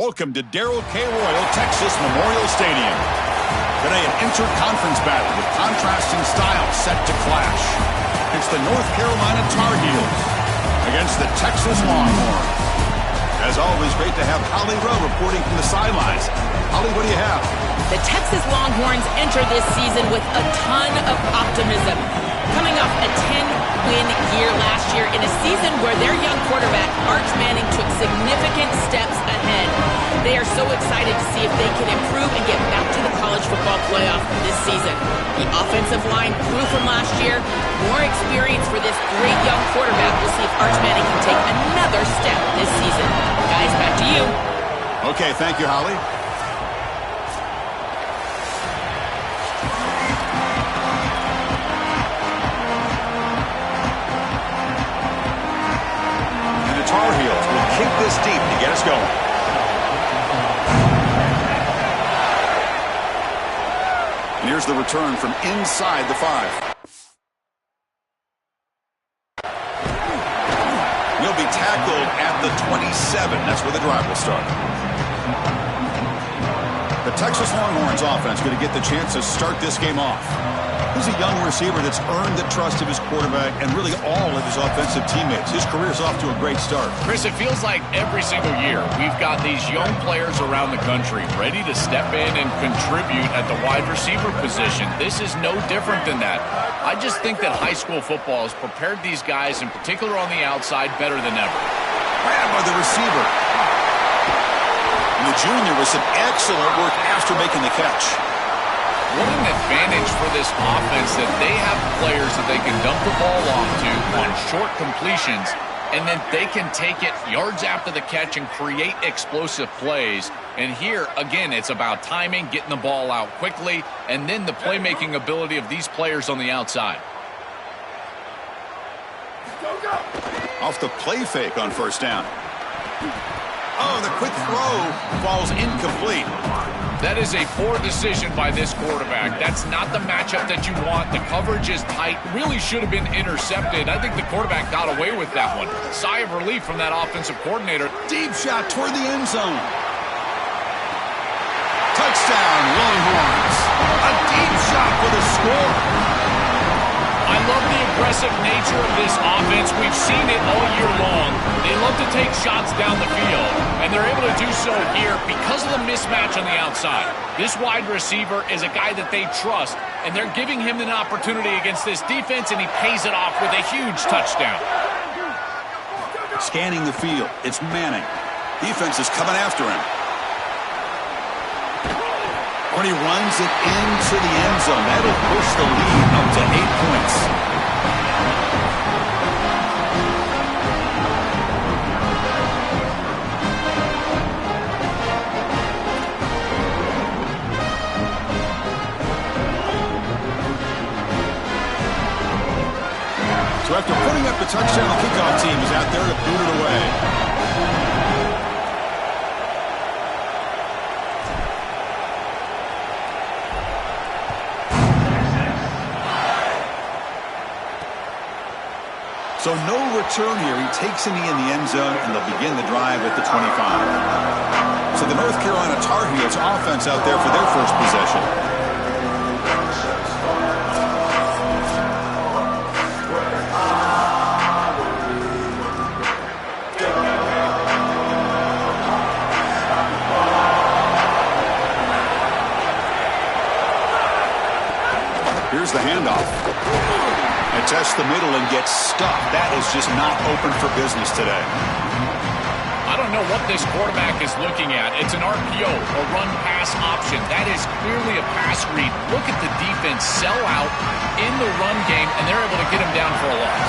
Welcome to Darrell K. Royal Texas Memorial Stadium. Today, an interconference battle with contrasting styles set to clash. It's the North Carolina Tar Heels against the Texas Longhorns. As always, great to have Holly Rowe reporting from the sidelines. Holly, what do you have? The Texas Longhorns enter this season with a ton of optimism. Coming off a 10-win year last year in a season where their young quarterback, Arch Manning, took significant steps ahead. They are so excited to see if they can improve and get back to the college football playoff this season. The offensive line grew from last year. More experience for this great young quarterback. We'll see if Arch Manning can take another step this season. Guys, back to you. Okay, thank you, Holly. Tar Heels will kick this deep to get us going. And here's the return from inside the 5. He'll be tackled at the 27. That's where the drive will start. The Texas Longhorns offense going to get the chance to start this game off. He's a young receiver that's earned the trust of his quarterback and really all of his offensive teammates. His career's off to a great start. Chris, it feels like every single year we've got these young players around the country ready to step in and contribute at the wide receiver position. This is no different than that. I just think that high school football has prepared these guys, in particular on the outside, better than ever. Grabbed by the receiver. And the junior with some excellent work after making the catch. What an advantage for this offense that they have players that they can dump the ball onto on short completions, and then they can take it yards after the catch and create explosive plays. And here, again, it's about timing, getting the ball out quickly, and then the playmaking ability of these players on the outside. Off the play fake on first down. Oh, the quick throw falls incomplete. That is a poor decision by this quarterback. That's not the matchup that you want. The coverage is tight. Really should have been intercepted. I think the quarterback got away with that one. Sigh of relief from that offensive coordinator. Deep shot toward the end zone. Touchdown, Longhorns. A deep shot for the score. I love the aggressive nature of this offense. We've seen it all year long. They love to take shots down the field, and they're able to do so here because of the mismatch on the outside. This wide receiver is a guy that they trust, and they're giving him an opportunity against this defense, and he pays it off with a huge touchdown. Scanning the field, it's Manning. Defense is coming after him. When he runs it into the end zone, that'll push the lead up to 8 points. So after putting up the touchdown, the kickoff team is out there to boot it away. So no return here. He takes a knee in the end zone, and they'll begin the drive at the 25. So the North Carolina Tar Heels offense out there for their first possession. Here's the handoff. And tests the middle and gets stuck. That is just not open for business today. I don't know what this quarterback is looking at. It's an RPO, a run-pass option. That is clearly a pass read. Look at the defense sell out in the run game, and they're able to get him down for a loss.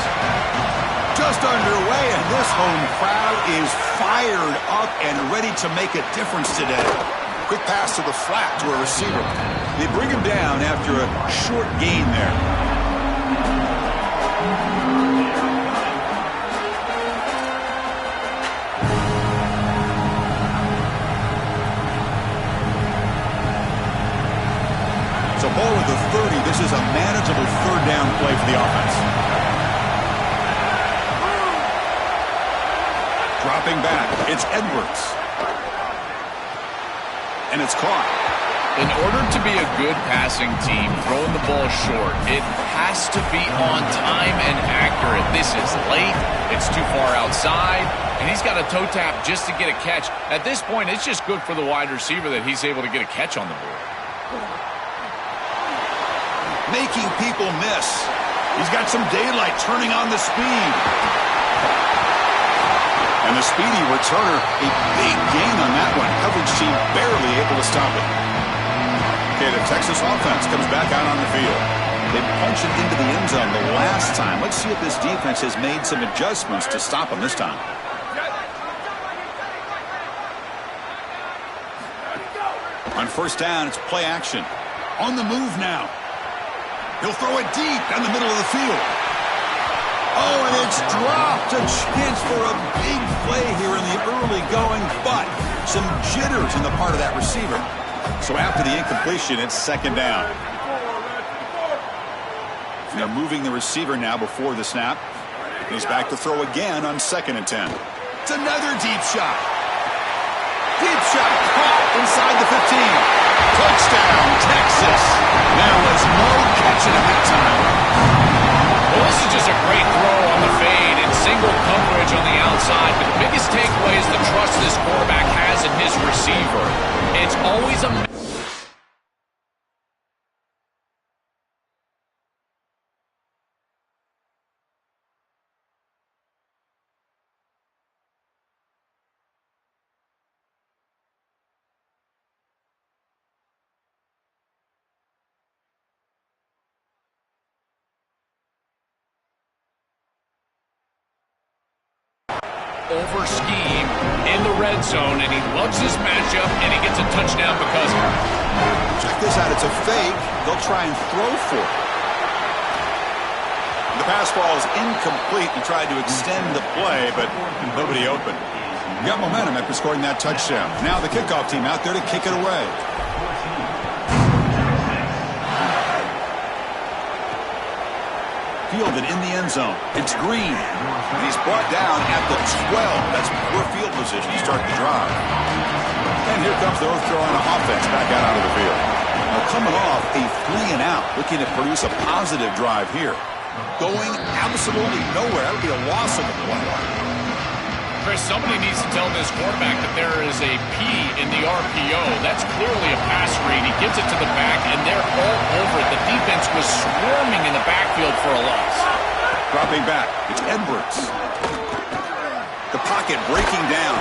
Just underway, and this home crowd is fired up and ready to make a difference today. Quick pass to the flat to a receiver. They bring him down after a short gain there. So ball at the 30. This is a manageable third down play for the offense. Dropping back, it's Edwards. and it's caught. In order to be a good passing team, throwing the ball short, it has to be on time and accurate. This is late, it's too far outside, and he's got a toe tap just to get a catch. At this point, it's just good for the wide receiver that he's able to get a catch on the board. Making people miss. He's got some daylight turning on the speed. And the speedy returner, a big gain on that one. Coverage team barely able to stop it. Okay, the Texas offense comes back out on the field. They punched it into the end zone the last time. Let's see if this defense has made some adjustments to stop them this time. On first down, it's play action. On the move now. He'll throw it deep down the middle of the field. Oh, and it's dropped. A chance for a big play here in the early going, but some jitters on the part of that receiver. So after the incompletion, it's second down. They're moving the receiver now before the snap. He's back to throw again on 2nd and 10. It's another deep shot. Deep shot caught inside the 15. Touchdown, Texas. There was no catching him that time. Well, this is just a great throw on the fade and single coverage on the outside. But the biggest takeaway is the trust this quarterback has in his receiver. It's always a... over scheme in the red zone, and he loves his matchup, and he gets a touchdown because of it. Check this out. It's a fake. They'll try and throw for it. The pass ball is incomplete. He tried to extend the play, but nobody open. Got momentum after scoring that touchdown. Now the kickoff team out there to kick it away. Fielded in the end zone. It's Green. And he's brought down at the 12. That's poor field position to start the drive. And here comes the North Carolina offense back out onto the field. Now coming off a 3 and out, looking to produce a positive drive here. Going absolutely nowhere. That would be a loss of the play. Chris, somebody needs to tell this quarterback that there is a P in the RPO. That's clearly a pass read. He gives it to the back, and they're all over it. The defense was swarming in the backfield for a loss. Dropping back, it's Edwards. The pocket breaking down.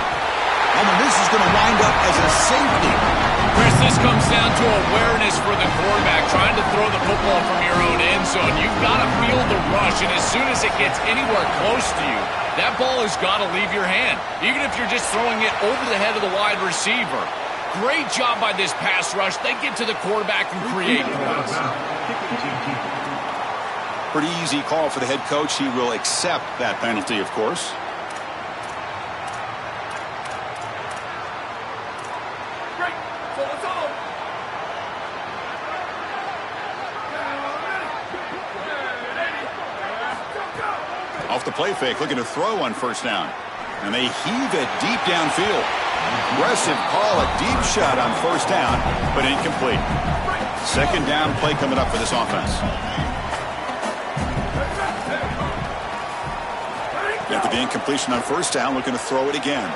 And this is going to wind up as a safety. Chris, this comes down to awareness for the quarterback, trying to throw the football from your own end zone. You've got to feel the rush, and as soon as it gets anywhere close to you, that ball has got to leave your hand, even if you're just throwing it over the head of the wide receiver. Great job by this pass rush. They get to the quarterback and create points. Pretty easy call for the head coach. He will accept that penalty, of course. Off the play fake, looking to throw on first down. And they heave it deep downfield. Aggressive call, a deep shot on first down, but incomplete. Second down play coming up for this offense. After the incompletion on first down, looking to throw it again.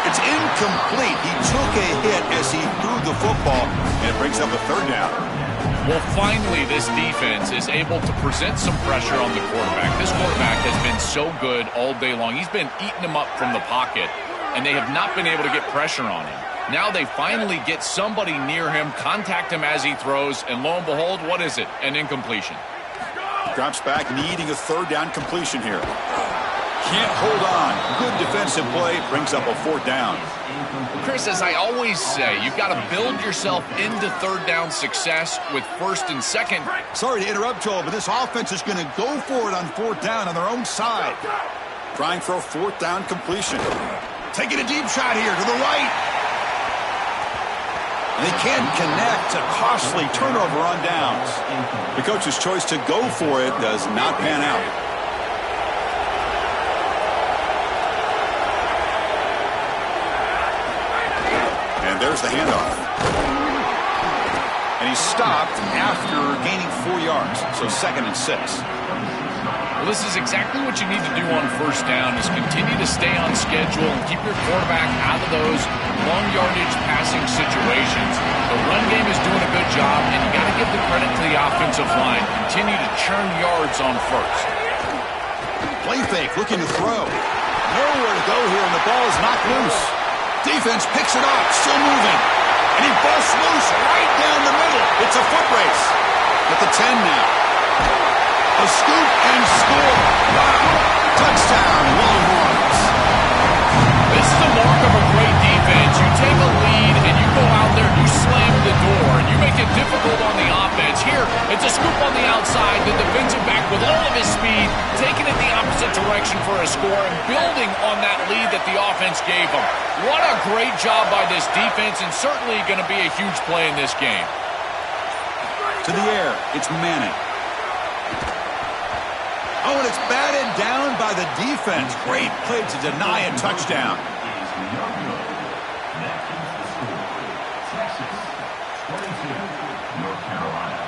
It's incomplete. He took a hit as he threw the football, and it brings up a third down. Well, finally, this defense is able to present some pressure on the quarterback. This quarterback has been so good all day long. He's been eating them up from the pocket, and they have not been able to get pressure on him. Now they finally get somebody near him, contact him as he throws, and lo and behold, what is it? An incompletion. Drops back, needing a third down completion here. Can't hold on. Good defensive play, brings up a fourth down. Chris, as I always say, you've got to build yourself into third down success with first and second. Sorry to interrupt, Joel, but this offense is going to go for it on fourth down on their own side. Trying for a fourth down completion. Taking a deep shot here to the right. And they can't connect. A costly turnover on downs. The coach's choice to go for it does not pan out. There's the handoff. And he's stopped after gaining 4 yards. So 2nd and 6. Well, this is exactly what you need to do on first down is continue to stay on schedule and keep your quarterback out of those long yardage passing situations. The run game is doing a good job, and you got to give the credit to the offensive line. Continue to churn yards on first. Play fake, looking to throw. Nowhere to go here, and the ball is knocked loose. Defense picks it up, still moving. And he busts loose right down the middle. It's a foot race. At the 10 now. A scoop and score. Wow. Touchdown, Longhorns. This is the mark of a great defense. You take a lead and you go out there and you slam the door and you make it difficult on the offense. Here, it's a scoop on the outside. The defensive back with all of his speed, taking it the opposite direction for a score and building on that lead that the offense gave him. What a great job by this defense, and certainly going to be a huge play in this game. To the air, it's Manning. Oh, and it's batted down by the defense. Great play to deny a touchdown.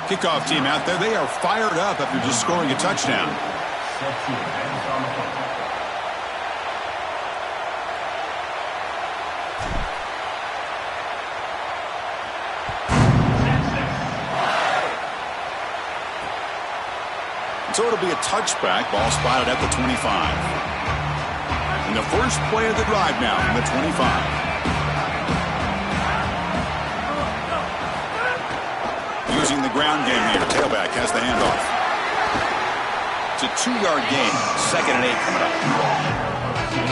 Kickoff team out there. They are fired up after just scoring a touchdown. So it'll be a touchback. Ball spotted at the 25. And the first play of the drive now from the 25. Using the ground game here. Tailback has the handoff. It's a 2-yard gain. 2nd and 8 coming up.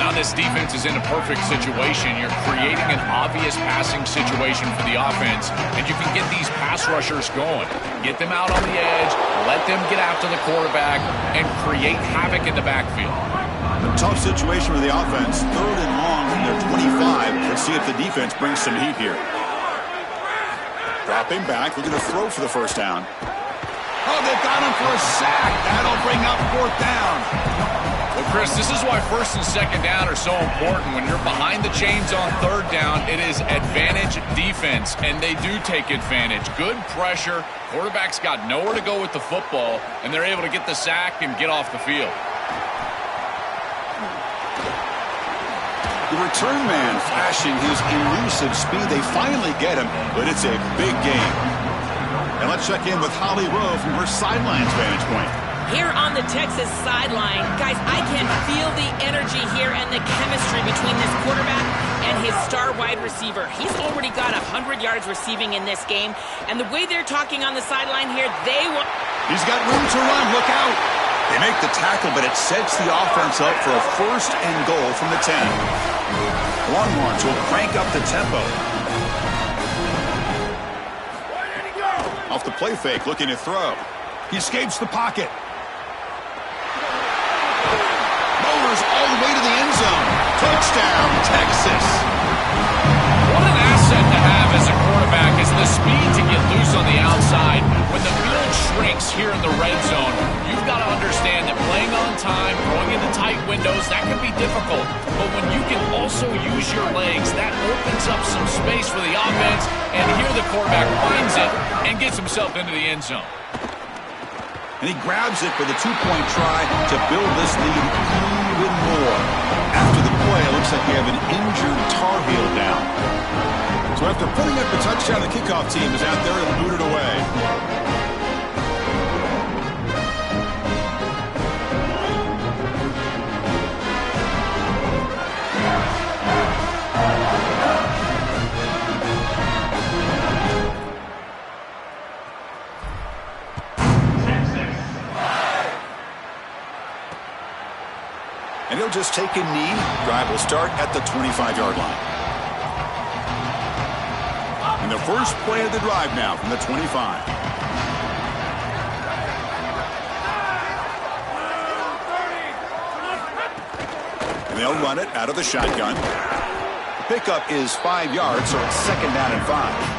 Now this defense is in a perfect situation. You're creating an obvious passing situation for the offense, and you can get these pass rushers going. Get them out on the edge, let them get after the quarterback, and create havoc in the backfield. A tough situation for the offense. 3rd and long from their 25. Let's see if the defense brings some heat here. Dropping back, looking to throw for the first down. Oh, they've got him for a sack. That'll bring up 4th down. Well, Chris, this is why 1st and 2nd down are so important. When you're behind the chains on 3rd down, it is advantage defense, and they do take advantage. Good pressure. Quarterback's got nowhere to go with the football, and they're able to get the sack and get off the field. The return man flashing his elusive speed. They finally get him, but it's a big game. And let's check in with Holly Rowe from her sidelines vantage point. Here on the Texas sideline, guys, I can feel the energy here and the chemistry between this quarterback and his star wide receiver. He's already got 100 yards receiving in this game, and the way they're talking on the sideline here, they want... He's got room to run. Look out. They make the tackle, but it sets the offense up for a 1st and goal from the 10. Longhorns will crank up the tempo. Off the play fake, looking to throw. He escapes the pocket. Motors all the way to the end zone. Touchdown, Texas. What an asset to have as a quarterback is the speed to get loose on the outside. When the field shrinks here in the red zone, you've got to understand that playing on time, throwing into tight windows, that can be difficult. But when you can also use your legs, that opens up some space for the offense. And here the quarterback finds it and gets himself into the end zone. And he grabs it for the 2-point try to build this lead even more. After the play, it looks like we have an injured Tar Heel down. So after putting up a touchdown, the kickoff team is out there and booted away. And he'll just take a knee. Drive will start at the 25-yard line. And the first play of the drive now from the 25. And they'll run it out of the shotgun. The pickup is 5 yards, so it's 2nd down and 5.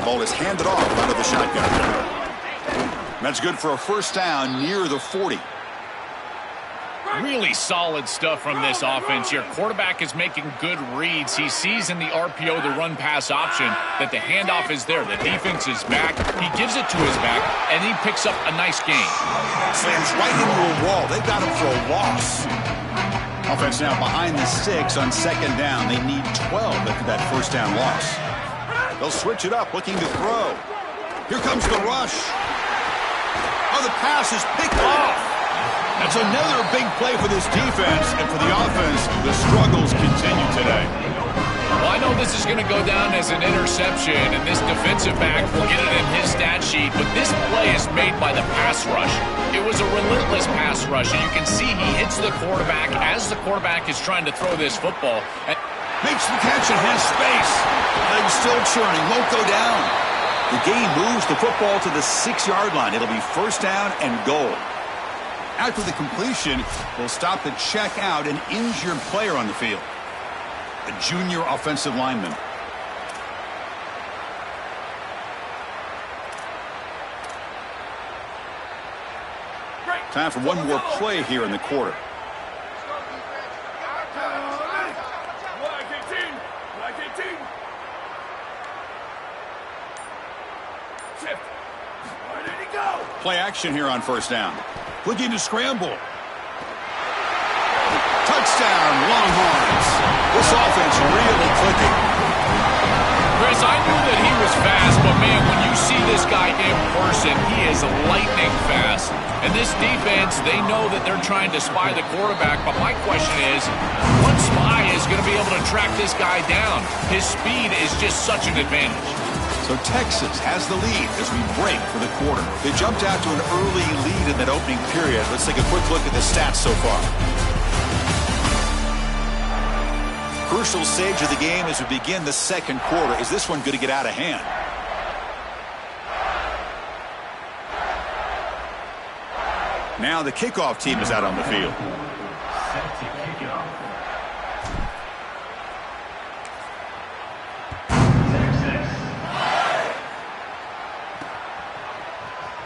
Ball is handed off out of the shotgun. That's good for a first down near the 40. Really solid stuff from this offense. Your quarterback is making good reads. He sees in the RPO, the run-pass option, that the handoff is there. The defense is back. He gives it to his back, and he picks up a nice gain. Slams right into a wall. They got him for a loss. Offense now behind the 6 on second down. They need 12 after that first down loss. They'll switch it up, looking to throw. Here comes the rush. Oh, the pass is picked off. That's another big play for this defense, and for the offense, the struggles continue today. Well, I know this is going to go down as an interception, and this defensive back will get it in his stat sheet, but this play is made by the pass rush. It was a relentless pass rush, and you can see he hits the quarterback as the quarterback is trying to throw this football. Makes the catch and has space. Legs still churning, won't go down. The game moves the football to the 6-yard line. It'll be first down and goal. After the completion, they'll stop to check out an injured player on the field. A junior offensive lineman. Time for one more play here in the quarter. Play action here on first down. Looking to scramble. Touchdown, Longhorns. This offense really clicking. Chris, I knew that he was fast, but man, when you see this guy in person, he is lightning fast. And this defense, they know that they're trying to spy the quarterback, but my question is, what spy is going to be able to track this guy down? His speed is just such an advantage. So Texas has the lead as we break for the quarter. They jumped out to an early lead in that opening period. Let's take a quick look at the stats so far. Crucial stage of the game as we begin the second quarter. Is this one going to get out of hand? Now the kickoff team is out on the field.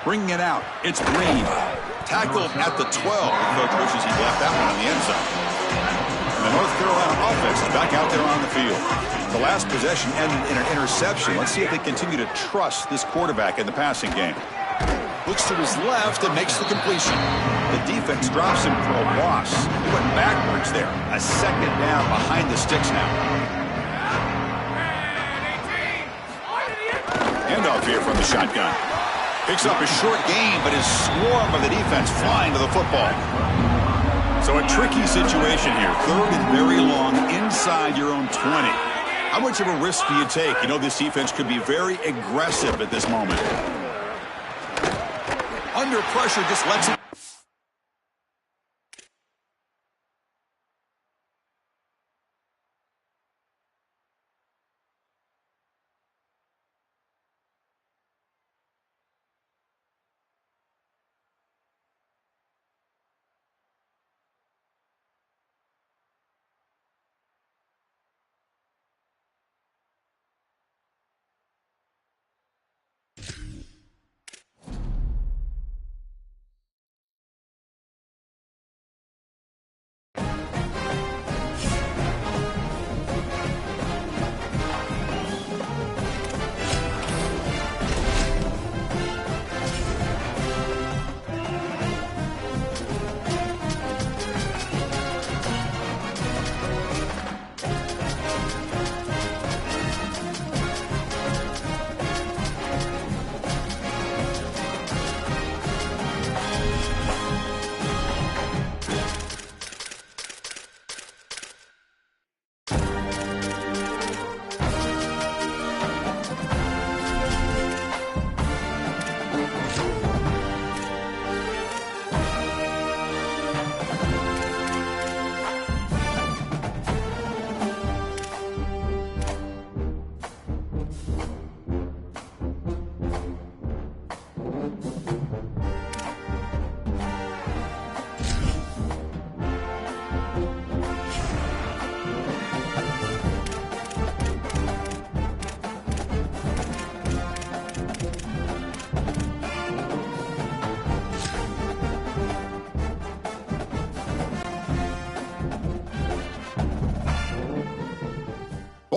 Bringing it out, it's Green. Tackled at the 12. The coach wishes he left that one on the end zone. And the North Carolina offense is back out there on the field. The last possession ended in an interception. Let's see if they continue to trust this quarterback in the passing game. Looks to his left and makes the completion. The defense drops him for a loss. He went backwards there. A second down behind the sticks now. Handoff here from the shotgun. Picks up a short gain, but is swarmed by the defense flying to the football. So a tricky situation here. Third and very long inside your own 20. How much of a risk do you take? You know this defense could be very aggressive at this moment. Under pressure, just lets it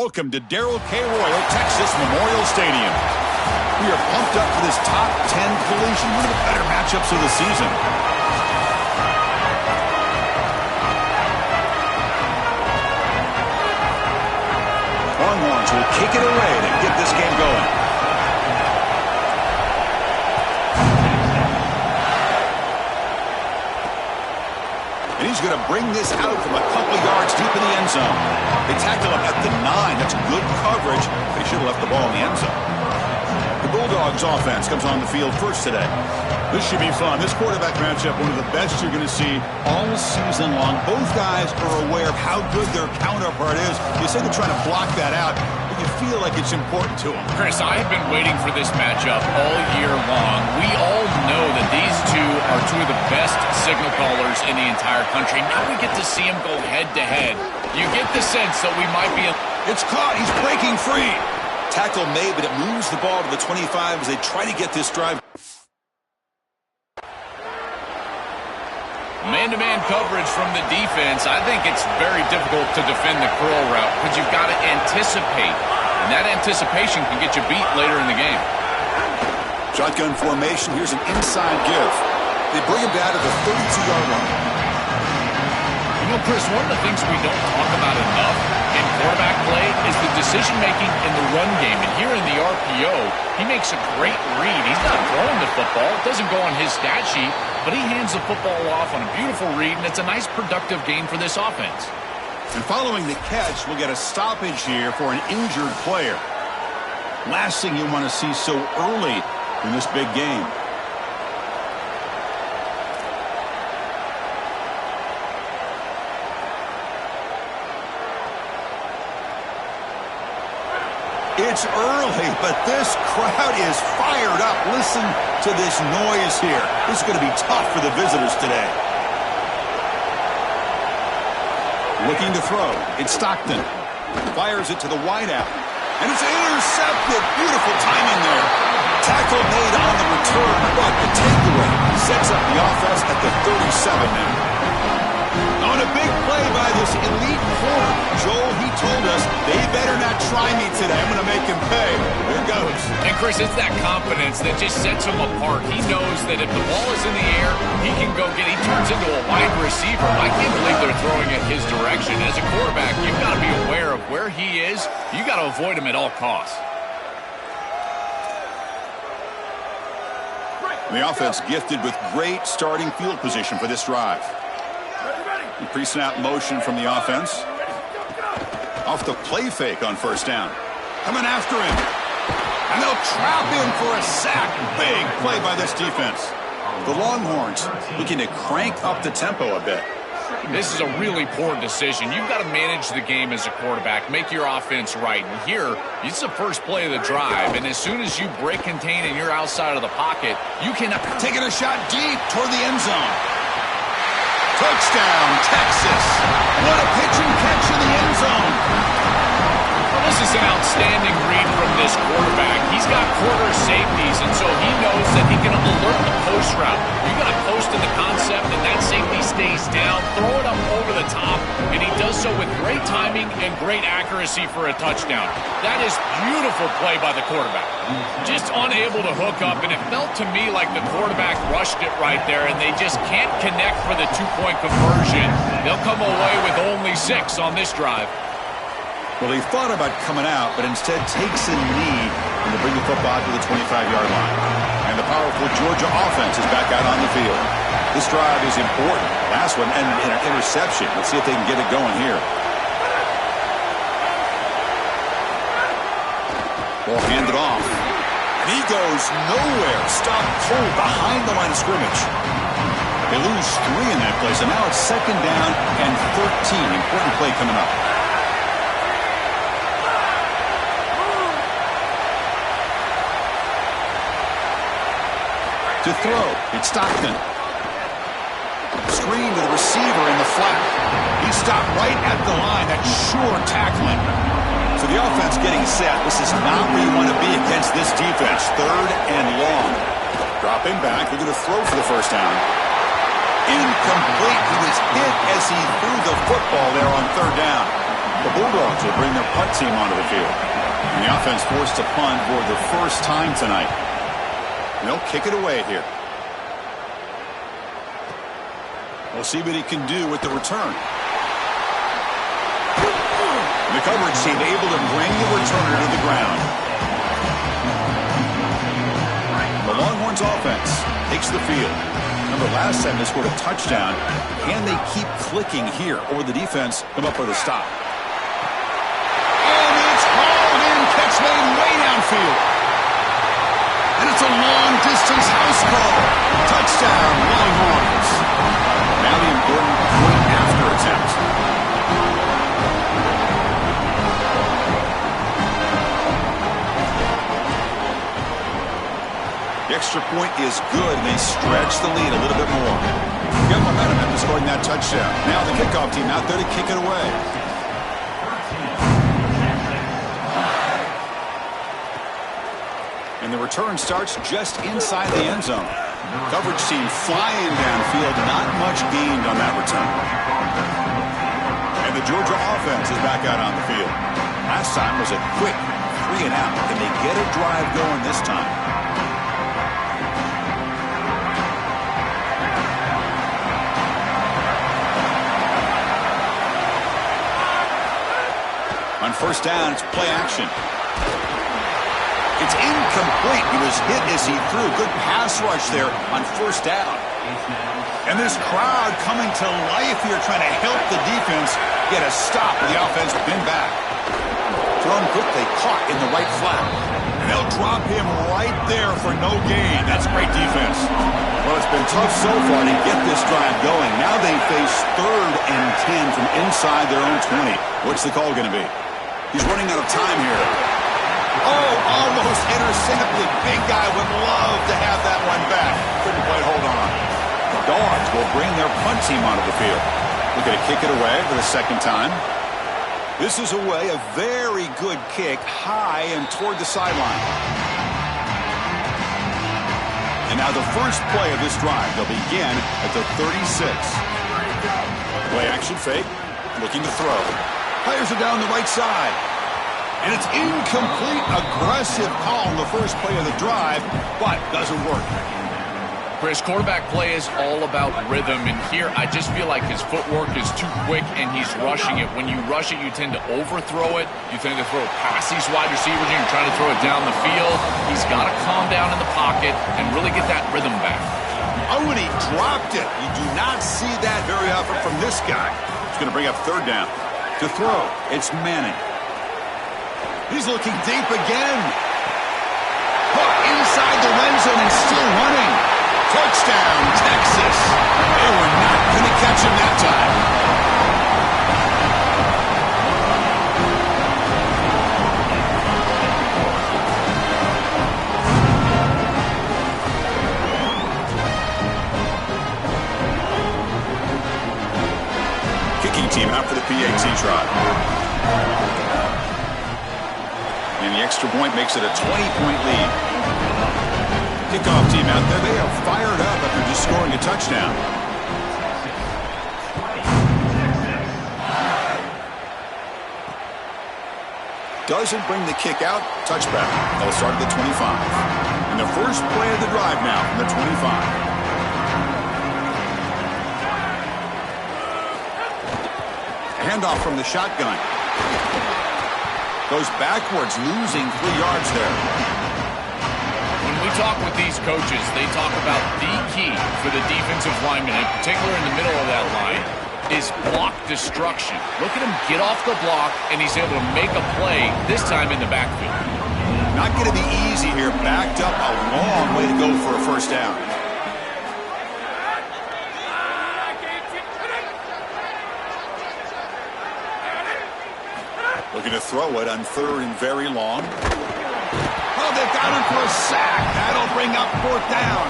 Welcome to Darrell K. Royal, Texas Memorial Stadium. We are pumped up for this top 10 collision, one of the better matchups of the season. Longhorns will kick it away to get this game going. And he's going to bring this out from a couple yards deep in the end zone. They tackle him at the 9. That's good coverage. They should have left the ball in the end zone. The Bulldogs offense comes on the field first today. This should be fun. This quarterback matchup, one of the best you're going to see all season long. Both guys are aware of how good their counterpart is. You say they're trying to block that out, but you feel like it's important to them. Chris, I have been waiting for this matchup all year long. We all know that these two are two of the best signal callers in the entire country. Now we get to see them go head-to-head. You get the sense that we might be... It's caught. He's breaking free. Tackle made, but it moves the ball to the 25 as they try to get this drive. Man-to-man coverage from the defense. I think it's very difficult to defend the curl route because you've got to anticipate, and that anticipation can get you beat later in the game. Shotgun formation. Here's an inside give. They bring him down to the 32-yard line. You know, Chris, one of the things we don't talk about enough in quarterback play is the decision-making in the run game. And here in the RPO, he makes a great read. He's not throwing the football. It doesn't go on his stat sheet, but he hands the football off on a beautiful read, and it's a nice, productive game for this offense. And following the catch, we'll get a stoppage here for an injured player. Last thing you want to see so early in this big game. It's early, but this crowd is fired up. Listen to this noise here. This is going to be tough for the visitors today. Looking to throw. It's Stockton. Fires it to the wideout. And it's intercepted. Beautiful timing there. Tackle made on the return, but the takeaway sets up the offense at the 37 now. On a big play by this elite corner, Joel, he told us, they better not try me today. I'm going to make him pay. Here goes. And, Chris, it's that confidence that just sets him apart. He knows that if the ball is in the air, he can go get it. He turns into a wide receiver. I can't believe they're throwing it his direction. As a quarterback, you've got to be aware of where he is. You've got to avoid him at all costs. The offense gifted with great starting field position for this drive. Pre-snap motion from the offense. Off the play fake on first down. Coming after him. And they'll trap him for a sack. Big play by this defense. The Longhorns looking to crank up the tempo a bit. This is a really poor decision. You've got to manage the game as a quarterback, make your offense right. And here, it's the first play of the drive, and as soon as you break contain and you're outside of the pocket, you can... Taking a shot deep toward the end zone. Touchdown, Texas. What a pitch and catch in the end zone. Well, this is an outstanding read from this quarterback. He's got quarter safeties, and so he knows that he can alert the post route. You got to post in the concept, and that safety stays down. Throw it up over the top, and he does so with great timing and great accuracy for a touchdown. That is beautiful play by the quarterback. Just unable to hook up, and it felt to me like the quarterback rushed it right there, and they just can't connect for the two-point conversion. They'll come away with only 6 on this drive. Well, he thought about coming out, but instead takes a knee and to bring the football to the 25-yard line. And the powerful Georgia offense is back out on the field. This drive is important. Last one ended in an interception. Let's see if they can get it going here. Ball handed off. And he goes nowhere. Stopped cold behind the line of scrimmage. They lose 3 in that play, so now it's second down and 13. Important play coming up. To throw, it's Stockton. Screen to the receiver in the flat. He stopped right at the line. That's sure tackling. So the offense getting set. This is not where you want to be against this defense. 3rd and long. Dropping back. They're going to throw for the first down. Incomplete. He was hit as he threw the football there on 3rd down. The Bulldogs will bring their punt team onto the field. And the offense forced to punt for the first time tonight. And they'll kick it away here. We'll see what he can do with the return. The coverage team able to bring the returner to the ground. The Longhorns offense takes the field. Remember, last time they scored a touchdown. Can they keep clicking here, or the defense come up with a stop? And it's hauled in. Catch made way downfield. And it's a long-distance house call. Touchdown, Longhorns. Now the important point after attempt. The extra point is good, and they stretch the lead a little bit more. Get momentum after scoring that touchdown. Now the kickoff team out there to kick it away. And the return starts just inside the end zone. Coverage team flying downfield, not much gained on that return. And the Georgia offense is back out on the field. Last time was a quick 3-and-out. Can they get a drive going this time? On first down, it's play action. It's incomplete. He was hit as he threw. Good pass rush there on first down. And this crowd coming to life here, trying to help the defense get a stop with the offense been back. Thrown quickly, caught in the right flat. And they'll drop him right there for no gain. That's great defense. Well, it's been tough so far to get this drive going. Now they face 3rd and 10 from inside their own 20. What's the call going to be? He's running out of time here. Oh, almost intercepted. Big guy would love to have that one back. Couldn't quite hold on. The Dogs will bring their punt team onto the field. We're going to kick it away for the second time. This is away, a very good kick, high and toward the sideline. And now the first play of this drive, they'll begin at the 36. Play action fake, looking to throw. Players are down the right side. And it's incomplete, aggressive call on the first play of the drive, but doesn't work. Chris, quarterback play is all about rhythm, and here I just feel like his footwork is too quick and he's rushing it. When you rush it, you tend to overthrow it. You tend to throw it past these wide receivers and you're trying to throw it down the field. He's got to calm down in the pocket and really get that rhythm back. Oh, and he dropped it. You do not see that very often from this guy. It's going to bring up 3rd down. To throw, it's Manning. He's looking deep again. Hook inside the red zone and still running. Touchdown, Texas. They were not going to catch him that time. Kicking team out for the PAT try. And the extra point makes it a 20-point lead. Kickoff team out there, they are fired up after just scoring a touchdown. Doesn't bring the kick out, touchback. They'll start at the 25. And the first play of the drive now from the 25. Handoff from the shotgun. Goes backwards, losing 3 yards there. When we talk with these coaches, they talk about the key for the defensive lineman, in particular in the middle of that line, is block destruction. Look at him get off the block, and he's able to make a play, this time in the backfield. Not going to be easy here. Backed up a long way to go for a first down. Looking to throw it on 3rd and very long. Oh, they've got him for a sack. That'll bring up 4th down.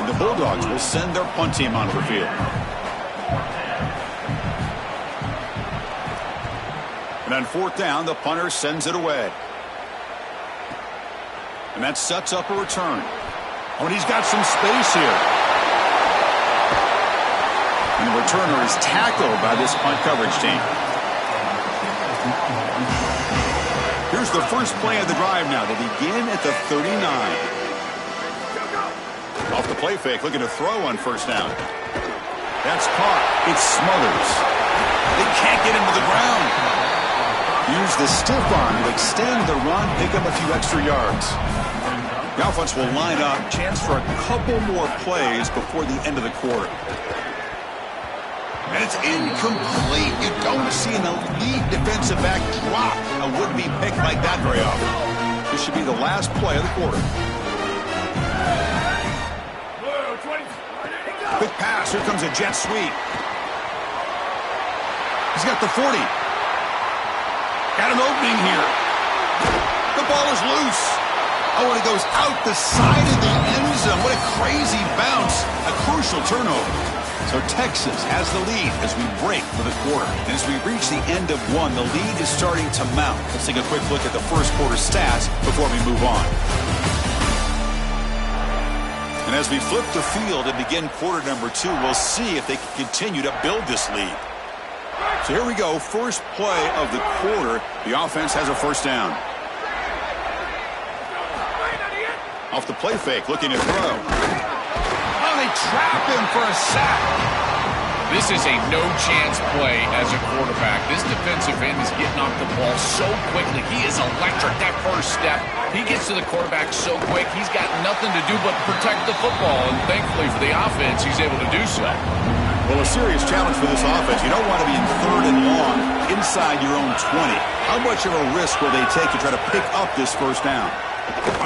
And the Bulldogs will send their punt team onto the field. And on 4th down, the punter sends it away. And that sets up a return. Oh, and he's got some space here. And the returner is tackled by this punt coverage team. Here's the first play of the drive now. They begin at the 39. Off the play fake, looking to throw on first down. That's caught. It smothers. They can't get him to the ground. Use the stiff arm to extend the run, pick up a few extra yards. The offense will line up. Chance for a couple more plays before the end of the quarter. And it's incomplete. You don't see an elite defensive back drop a would-be pick like that very often. This should be the last play of the quarter. Quick pass. Here comes a jet sweep. He's got the 40. Got an opening here. The ball is loose. Oh, and it goes out the side of the end zone. What a crazy bounce. A crucial turnover. So Texas has the lead as we break for the quarter. And as we reach the end of one, the lead is starting to mount. Let's take a quick look at the first quarter stats before we move on. And as we flip the field and begin quarter number 2, we'll see if they can continue to build this lead. So here we go, first play of the quarter. The offense has a first down. Off the play fake, looking to throw. Oh, they trap him for a sack. This is a no-chance play as a quarterback. This defensive end is getting off the ball so quickly. He is electric, that first step. He gets to the quarterback so quick, he's got nothing to do but protect the football. And thankfully for the offense, he's able to do so. Well, a serious challenge for this offense. You don't want to be in third and long inside your own 20. How much of a risk will they take to try to pick up this first down?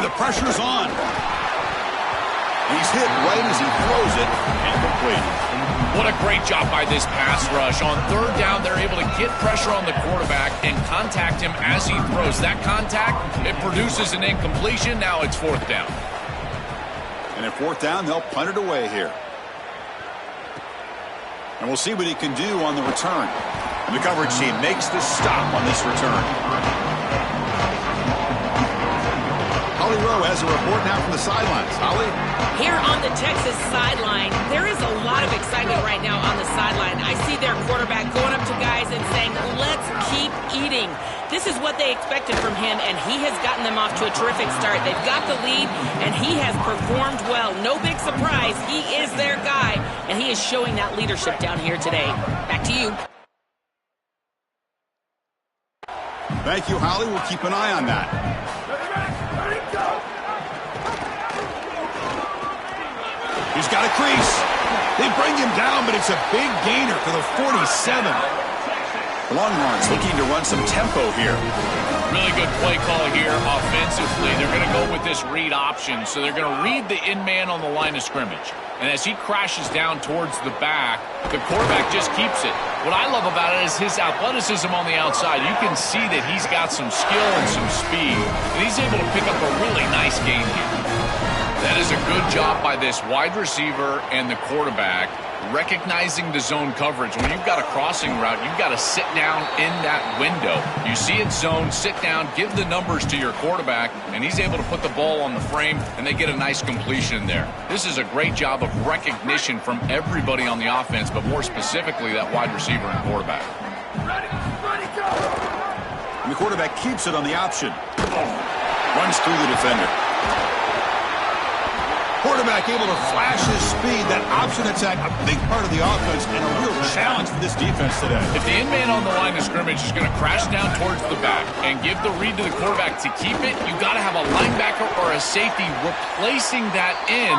The pressure's on. He's hit right as he throws it. Incomplete. What a great job by this pass rush. On third down, they're able to get pressure on the quarterback and contact him as he throws. That contact, it produces an incompletion. Now it's fourth down. And at fourth down, they'll punt it away here. And we'll see what he can do on the return. And the coverage team makes the stop on this return. Holly Rowe has a report now from the sidelines. Holly? Here on the Texas sideline, there is a lot of excitement right now on the sideline. I see their quarterback going up to guys and saying, let's keep eating. This is what they expected from him, and he has gotten them off to a terrific start. They've got the lead, and he has performed well. No big surprise. He is their guy, and he is showing that leadership down here today. Back to you. Thank you, Holly. We'll keep an eye on that. He's got a crease. They bring him down, but it's a big gainer for the 47. The Longhorns looking to run some tempo here. Really good play call here offensively. They're going to go with this read option. So they're going to read the in man on the line of scrimmage. And as he crashes down towards the back, the quarterback just keeps it. What I love about it is his athleticism on the outside. You can see that he's got some skill and some speed. And he's able to pick up a really nice gain here. That is a good job by this wide receiver and the quarterback recognizing the zone coverage. When you've got a crossing route, you've got to sit down in that window. You see it zone, sit down, give the numbers to your quarterback, and he's able to put the ball on the frame, and they get a nice completion there. This is a great job of recognition from everybody on the offense, but more specifically that wide receiver and quarterback. And the quarterback keeps it on the option. Runs through the defender. Quarterback able to flash his speed. That option attack, a big part of the offense and a real challenge for this defense today. If the in-man on the line of scrimmage is going to crash down towards the back and give the read to the quarterback to keep it, you got to have a linebacker or a safety replacing that in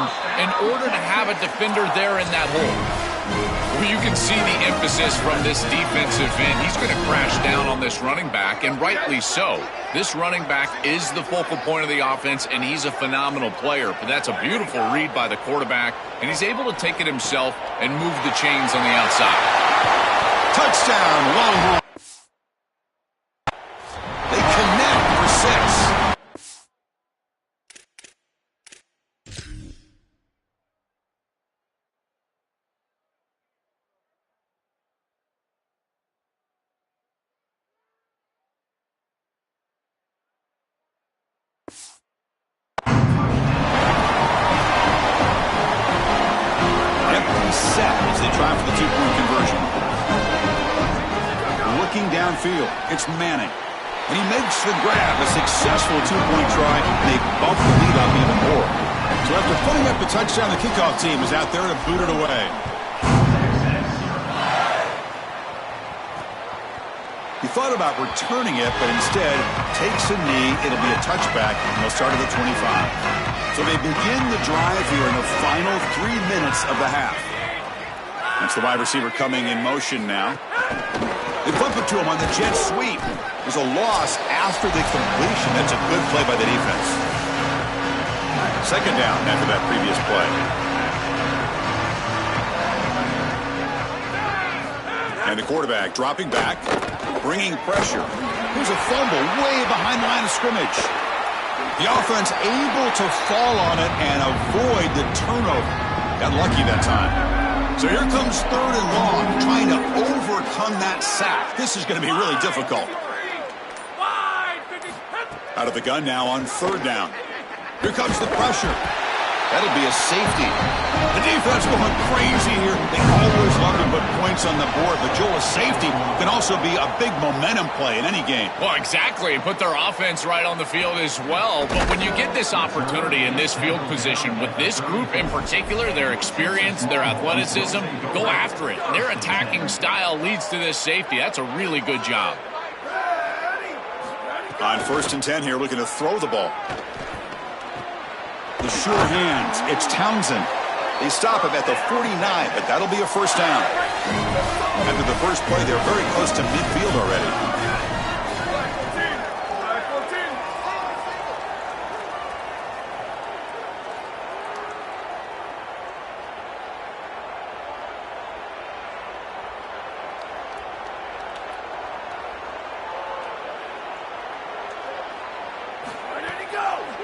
order to have a defender there in that hole. Well, you can see the emphasis from this defensive end. He's going to crash down on this running back, and rightly so. This running back is the focal point of the offense, and he's a phenomenal player. But that's a beautiful read by the quarterback, and he's able to take it himself and move the chains on the outside. Touchdown, Longhorns. They connect for 6. looking downfield. It's Manning. And he makes the grab, a successful two-point try, and they bump the lead up even more. So after putting up the touchdown, the kickoff team is out there to boot it away. He thought about returning it, but instead takes a knee. It'll be a touchback, and they'll start at the 25. So they begin the drive here in the final 3 minutes of the half. That's the wide receiver coming in motion now. They bump it to him on the jet sweep. There's a loss after the completion. That's a good play by the defense. Second down after that previous play. And the quarterback dropping back, bringing pressure. There's a fumble way behind the line of scrimmage. The offense able to fall on it and avoid the turnover. Got lucky that time. So here comes 3rd and long, trying to overcome that sack. This is going to be really difficult. Out of the gun now on 3rd down. Here comes the pressure. That'll be a safety. The defense going crazy here. They always love to put points on the board, but Joel, a safety can also be a big momentum play in any game. Well, exactly. Put their offense right on the field as well. But when you get this opportunity in this field position, with this group in particular, their experience, their athleticism, go after it. Their attacking style leads to this safety. That's a really good job. On 1st and 10 here, looking to throw the ball. The sure hands. It's Townsend. They stop him at the 49, but that'll be a 1st down. After the first play, they're very close to midfield already.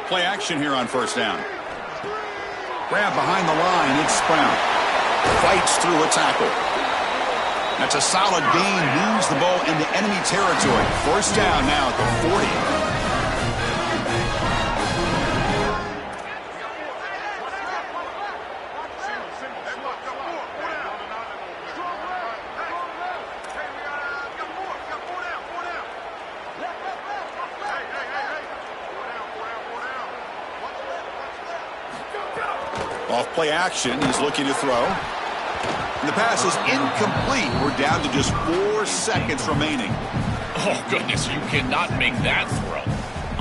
Play action here on 1st down. Grab behind the line. It's Brown. Fights through a tackle. That's a solid gain. Moves the ball into enemy territory. 1st down now at the 40. Off play action, he's looking to throw. And the pass is incomplete. We're down to just 4 seconds remaining. Oh, goodness, you cannot make that throw.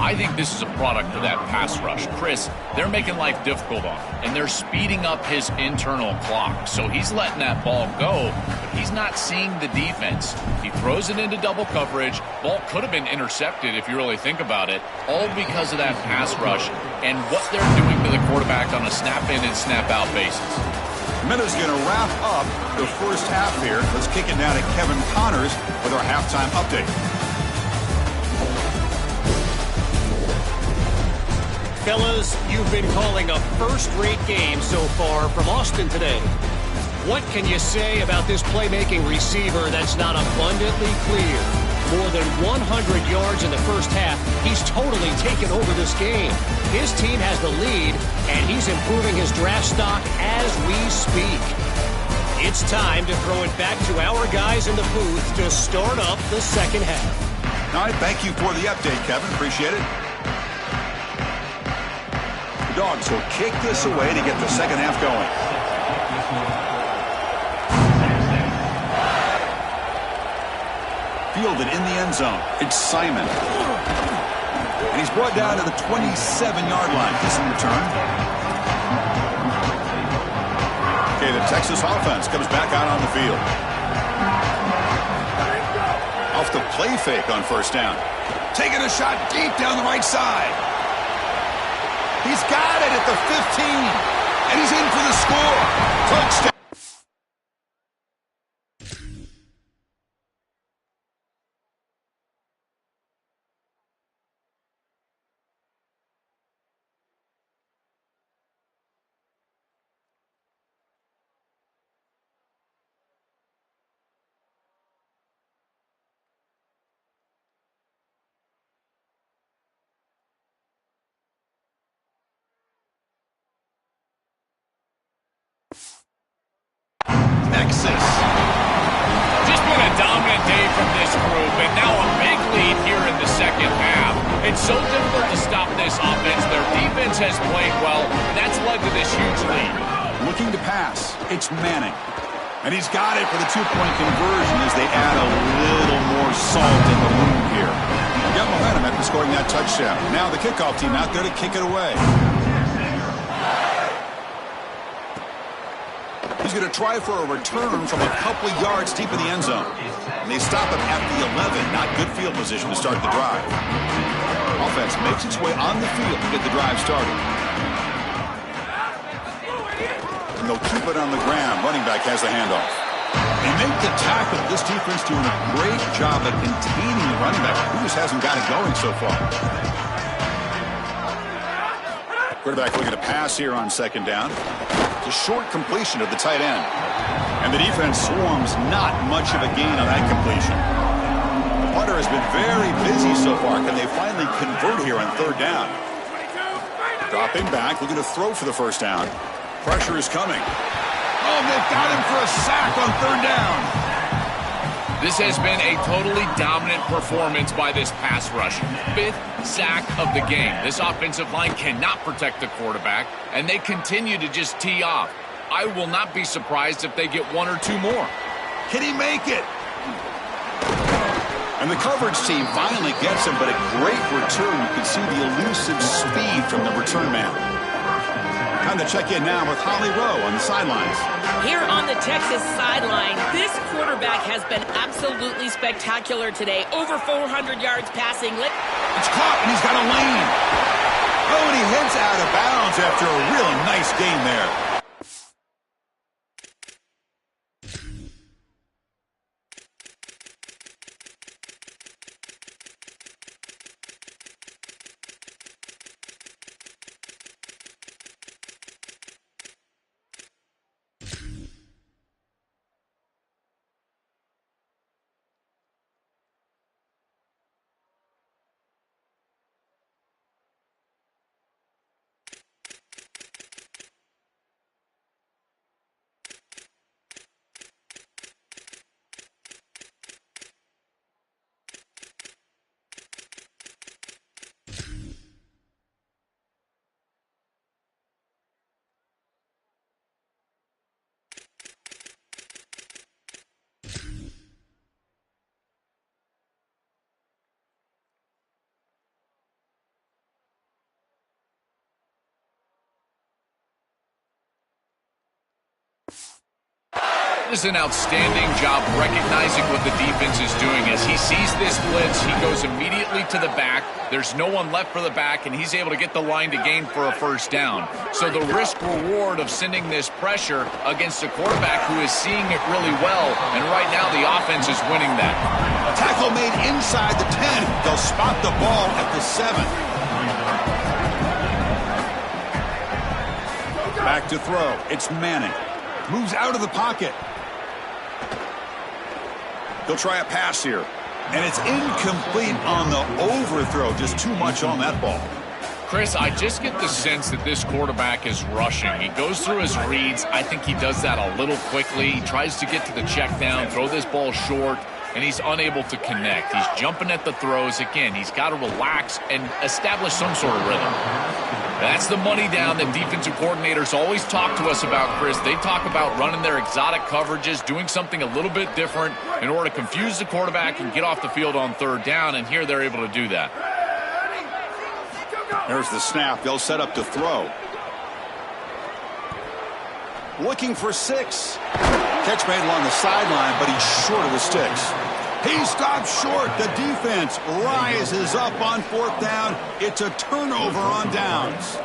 I think this is a product of that pass rush. Chris, they're making life difficult on him, and they're speeding up his internal clock. So he's letting that ball go, but he's not seeing the defense. He throws it into double coverage. Ball could have been intercepted if you really think about it, all because of that pass rush and what they're doing to the quarterback on a snap-in and snap-out basis. Minutes going to wrap up the first half here. Let's kick it down to Kevin Connors with our halftime update. Fellas, you've been calling a first-rate game so far from Austin today. What can you say about this playmaking receiver that's not abundantly clear? More than 100 yards in the first half. He's totally taken over this game. His team has the lead, and he's improving his draft stock as we speak. It's time to throw it back to our guys in the booth to start up the second half. All right, thank you for the update, Kevin. Appreciate it. The Dogs will kick this away to get the second half going. Fielded in the end zone. It's Simon. And he's brought down to the 27-yard line. Decent return. Okay, the Texas offense comes back out on the field. Off the play fake on 1st down. Taking a shot deep down the right side. He's got it at the 15. And he's in for the score. Touchdown. Texas. Just been a dominant day from this group. It's so difficult to stop this offense. Their defense has played well, and that's led to this huge lead. Looking to pass. It's Manning. And he's got it for the two-point conversion as they add a little more salt in the wound here. They got momentum after scoring that touchdown. Now the kickoff team out there to kick it away. He's going to try for a return from a couple of yards deep in the end zone. And they stop him at the 11. Not good field position to start the drive. Offense makes its way on the field to get the drive started. And they'll keep it on the ground. Running back has the handoff. They make the tackle. This defense doing a great job at containing the running back. Who just hasn't got it going so far. Quarterback looking to pass here on second down. It's a short completion of the tight end. And the defense swarms not much of a gain on that completion. The punter has been very busy so far. Can they finally convert here on third down? Dropping back, looking to throw for the first down. Pressure is coming. Oh, they've got him for a sack on third down. This has been a totally dominant performance by this pass rush. 5th sack of the game. This offensive line cannot protect the quarterback, and they continue to just tee off. I will not be surprised if they get 1 or 2 more. Can he make it? And the coverage team finally gets him, but a great return. You can see the elusive speed from the return man. Time to check in now with Holly Rowe on the sidelines. Here on the Texas sideline, this quarterback has been absolutely spectacular today. Over 400 yards passing. It's caught, and he's got a lane. Oh, and he heads out of bounds after a really nice game there. Does an outstanding job recognizing what the defense is doing. As he sees this blitz, he goes immediately to the back. There's no one left for the back, and he's able to get the line to gain for a first down. So the risk-reward of sending this pressure against a quarterback who is seeing it really well, and right now the offense is winning that. Tackle made inside the 10. They'll spot the ball at the 7. Back to throw. It's Manning. Moves out of the pocket. He'll try a pass here. And it's incomplete on the overthrow. Just too much on that ball. Chris, I just get the sense that this quarterback is rushing. He goes through his reads. I think he does that a little quickly. He tries to get to the check down, throw this ball short, and he's unable to connect. He's jumping at the throws. Again, he's got to relax and establish some sort of rhythm. That's the money down that defensive coordinators always talk to us about, Chris. They talk about running their exotic coverages, doing something a little bit different in order to confuse the quarterback and get off the field on third down, and here they're able to do that. There's the snap. They'll set up to throw. Looking for 6. Catch made along the sideline, but he's short of the sticks. He stops short. The defense rises up on fourth down. It's a turnover on downs.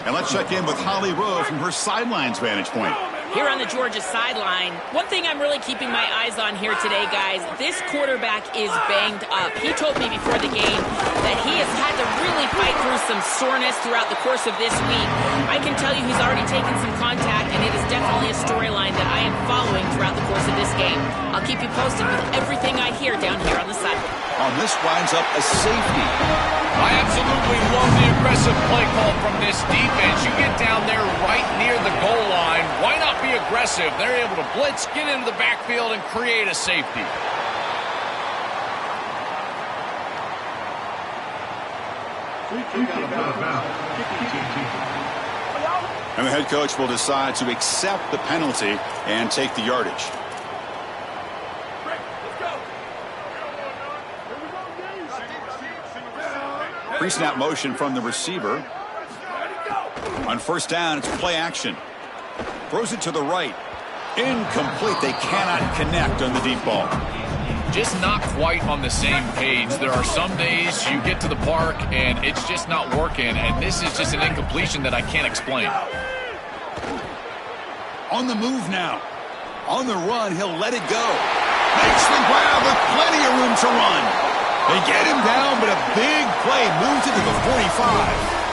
And let's check in with Holly Rowe from her sidelines vantage point. Here on the Georgia sideline, one thing I'm really keeping my eyes on here today, guys, this quarterback is banged up. He told me before the game that he has had to really fight through some soreness throughout the course of this week. I can tell you he's already taken some contact, and it is definitely a storyline that I am following throughout the course of this game. I'll keep you posted with everything I hear down here on the sideline. This winds up a safety. I absolutely love the aggressive play call from this defense. You get down there right near the goal line. Why not be aggressive? They're able to blitz, get into the backfield, and create a safety. And the head coach will decide to accept the penalty and take the yardage. Pre-snap motion from the receiver. On first down, it's play action. Throws it to the right. Incomplete. They cannot connect on the deep ball. Just not quite on the same page. There are some days you get to the park and it's just not working, and this is just an incompletion that I can't explain. On the move now. On the run, he'll let it go. Makes the grab with plenty of room to run. They get him down, but a big play moves it to the 45.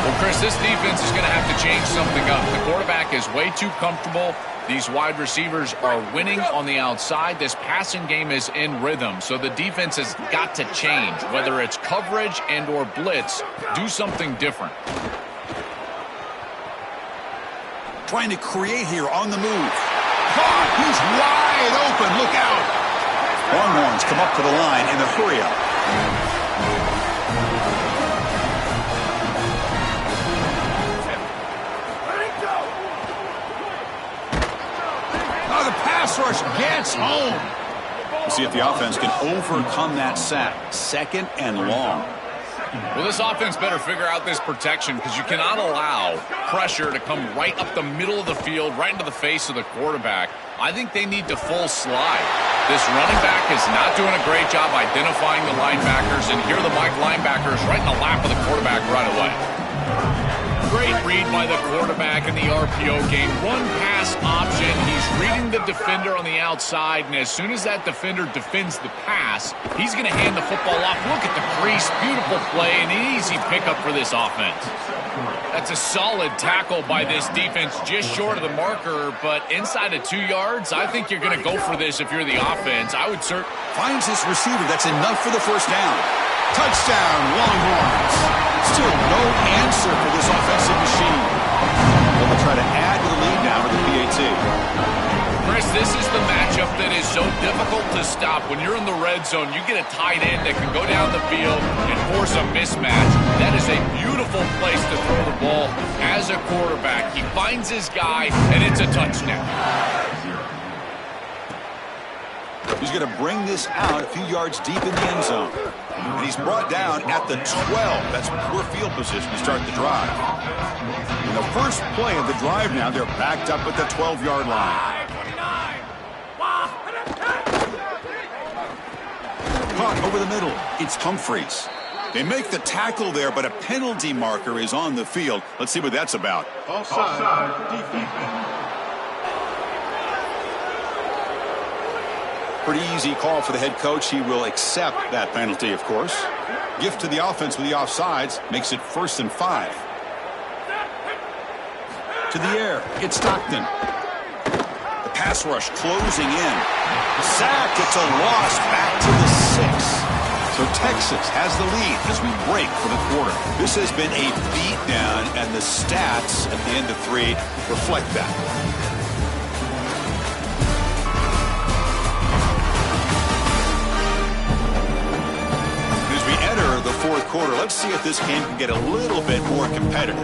Well, Chris, this defense is going to have to change something up. The quarterback is way too comfortable. These wide receivers are winning on the outside. This passing game is in rhythm, so the defense has got to change. Whether it's coverage and or blitz, do something different. Trying to create here on the move. Caught. He's wide open. Look out. Longhorns come up to the line in the hurry-up. The pass rush gets home. We'll see if the offense can overcome that sack. Second and long. Well, this offense better figure out this protection because you cannot allow pressure to come right up the middle of the field, right into the face of the quarterback. I think they need to full slide. This running back is not doing a great job identifying the linebackers, and here are the Mike linebackers right in the lap of the quarterback right away. Great read by the quarterback in the RPO game. Run pass option. He's reading the defender on the outside, and as soon as that defender defends the pass, he's going to hand the football off. Look at the crease. Beautiful play and an easy pickup for this offense. That's a solid tackle by this defense, just short of the marker, but inside of 2 yards, I think you're going to go for this if you're the offense. I would finds his receiver. That's enough for the first down. Touchdown, Longhorns. Still no answer for this offensive machine. They'll try to add to the lead now with the PAT. Chris, this is the matchup that is so difficult to stop. When you're in the red zone, you get a tight end that can go down the field and force a mismatch. That is a beautiful place to throw the ball as a quarterback. He finds his guy, and it's a touchdown. He's going to bring this out a few yards deep in the end zone. And he's brought down at the 12. That's poor field position to start the drive. In the first play of the drive now, they're backed up at the 12-yard line. Caught over the middle. It's Humphreys. They make the tackle there, but a penalty marker is on the field. Let's see what that's about. Offside. Defense. Pretty easy call for the head coach. He will accept that penalty, of course. Gift to the offense with the offsides makes it 1st and 5. To the air. It's Stockton. The pass rush closing in. Sack. It's a loss back to the 6. So Texas has the lead as we break for the quarter. This has been a beatdown, and the stats at the end of 3 reflect that. The fourth quarter. Let's see if this game can get a little bit more competitive.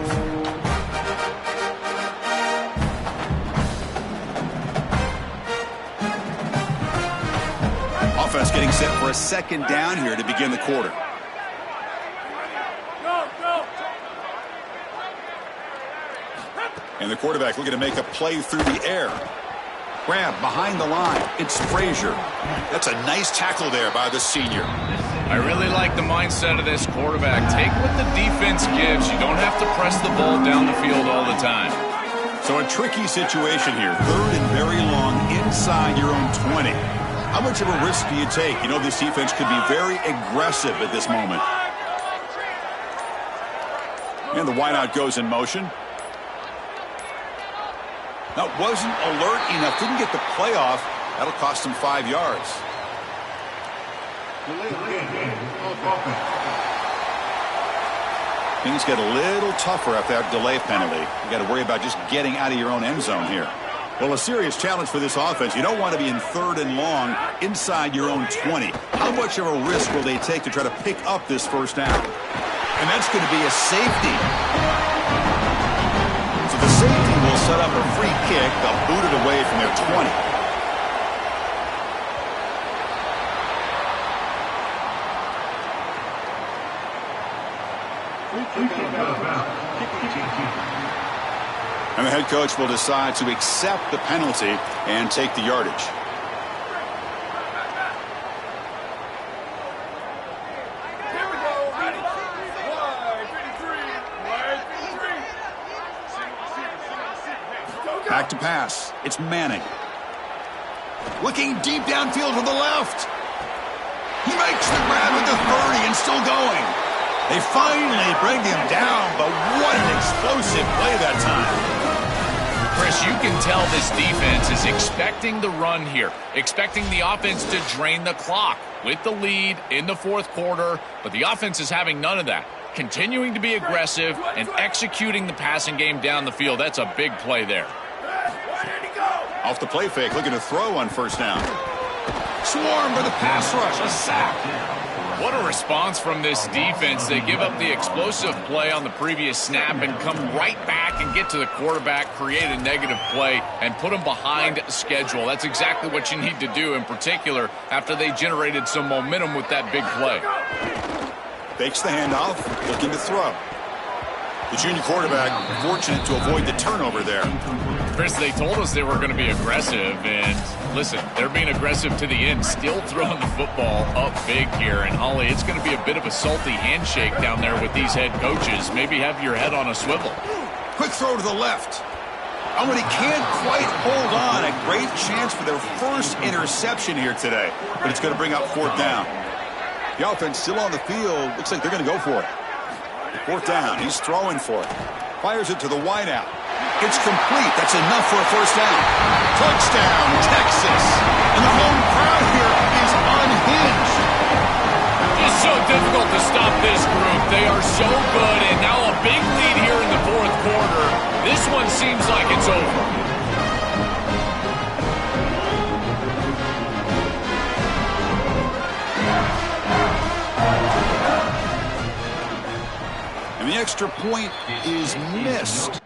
Offense getting set for a second down here to begin the quarter. And the quarterback looking to make a play through the air. Grab behind the line. It's Frazier. That's a nice tackle there by the senior. I really like the mindset of this quarterback. Take what the defense gives. You don't have to press the ball down the field all the time. So a tricky situation here. 3rd and very long inside your own 20. How much of a risk do you take? You know, this defense could be very aggressive at this moment. And the wideout goes in motion. Now, wasn't alert enough. Didn't get the play off. That'll cost him 5 yards. Things get a little tougher after that delay penalty. You got to worry about just getting out of your own end zone here. Well, a serious challenge for this offense. You don't want to be in 3rd and long inside your own 20. How much of a risk will they take to try to pick up this first down? And that's going to be a safety. So the safety will set up a free kick. They'll boot it away from their 20. And the head coach will decide to accept the penalty and take the yardage. Back to pass. It's Manning. Looking deep downfield to the left. He makes the grab at the 30 and still going. They finally bring him down, but what an explosive play that time. Chris, you can tell this defense is expecting the run here, expecting the offense to drain the clock with the lead in the fourth quarter, but the offense is having none of that. Continuing to be aggressive and executing the passing game down the field. That's a big play there. Off the play fake, looking to throw on first down. Swarm for the pass rush, a sack. What a response from this defense. They give up the explosive play on the previous snap and come right back and get to the quarterback, create a negative play, and put him behind schedule. That's exactly what you need to do, in particular, after they generated some momentum with that big play. Fakes the handoff, looking to throw. The junior quarterback fortunate to avoid the turnover there. Chris, they told us they were going to be aggressive, and listen, they're being aggressive to the end, still throwing the football up big here. And, Holly, it's going to be a bit of a salty handshake down there with these head coaches. Maybe have your head on a swivel. Quick throw to the left. Oh, and he can't quite hold on. A great chance for their first interception here today, but it's going to bring up fourth down. The offense still on the field. Looks like they're going to go for it. Fourth down. He's throwing for it. Fires it to the wideout. It's complete. That's enough for a first down. Touchdown, Texas. And the home crowd here is unhinged. It's so difficult to stop this group. They are so good, and now a big lead here in the fourth quarter. This one seems like it's over. And the extra point is missed.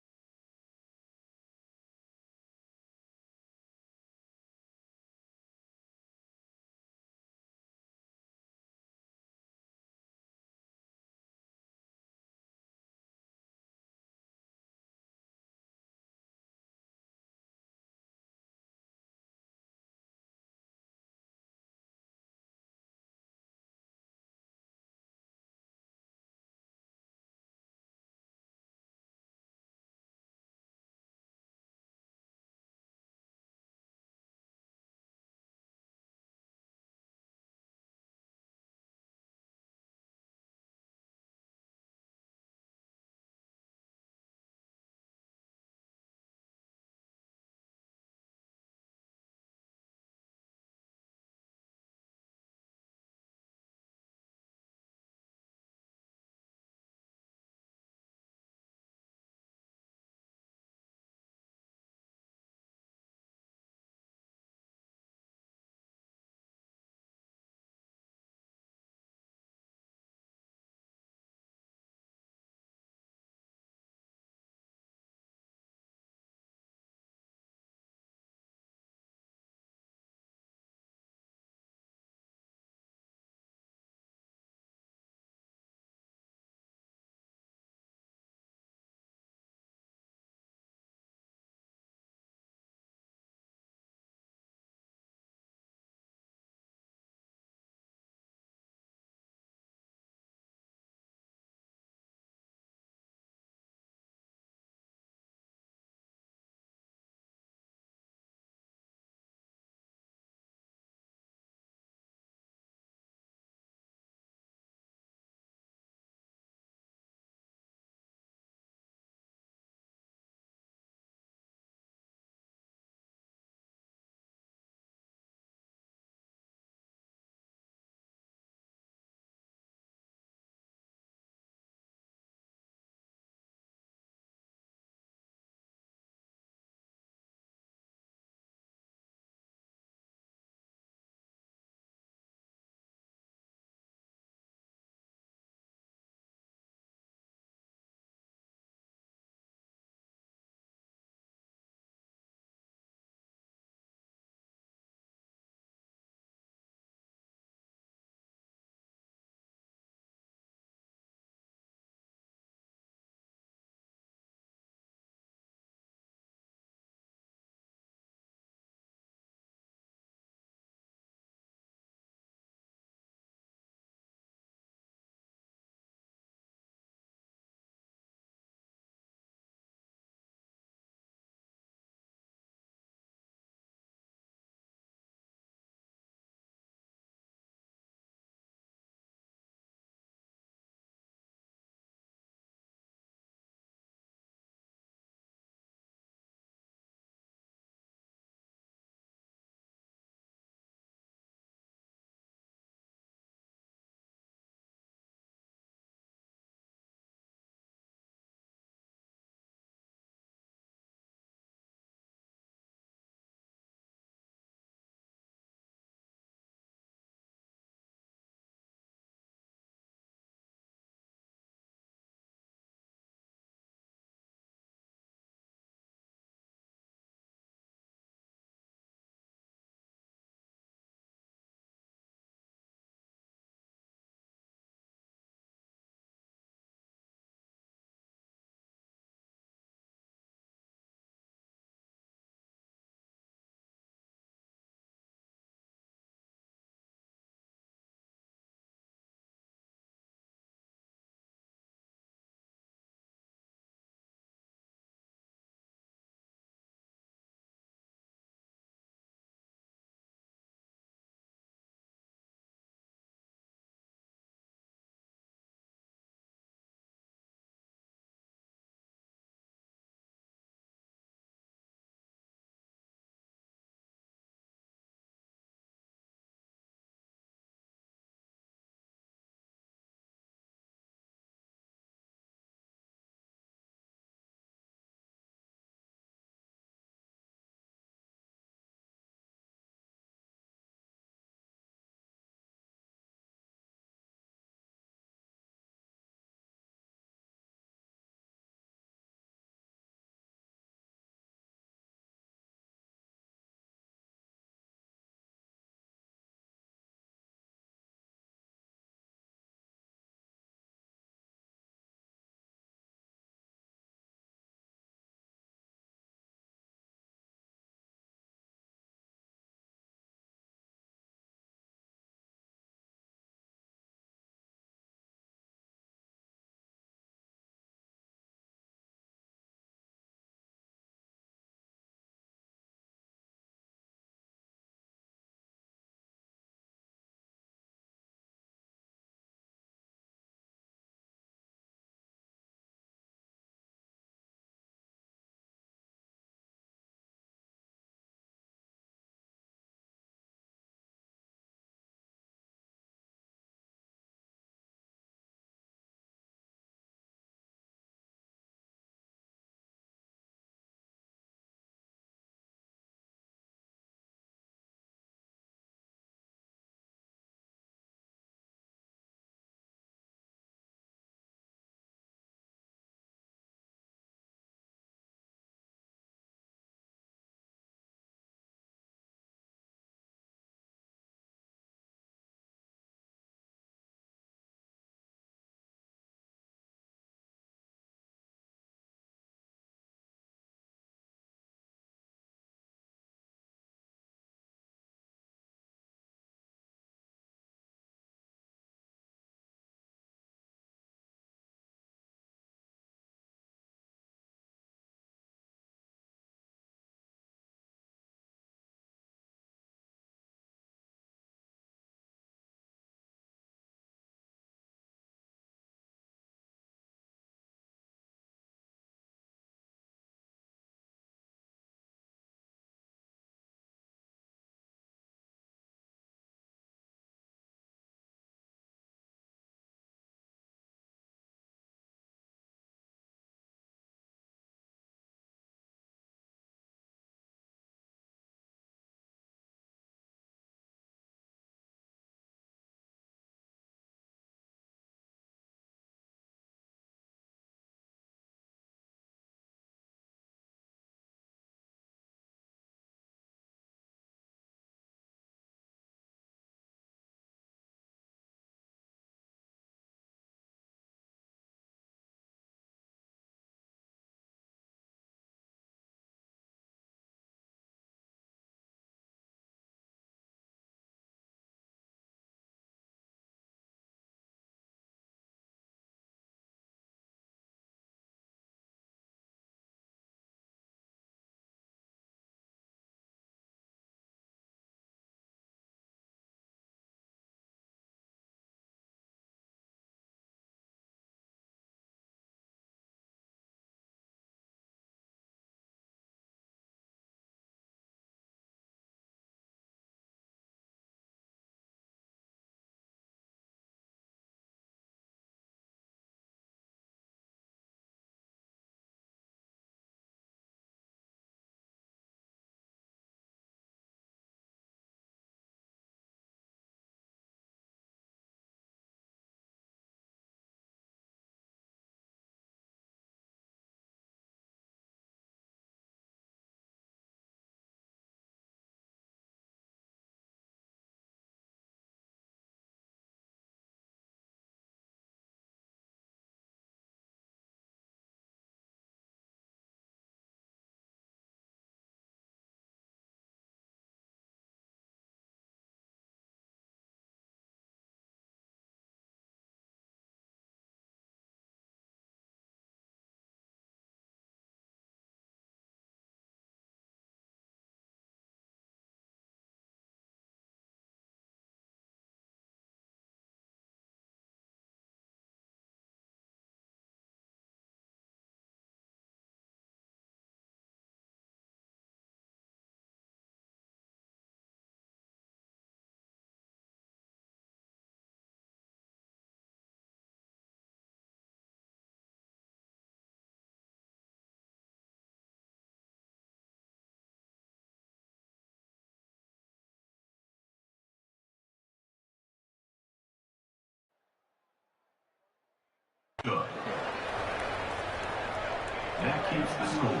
the score.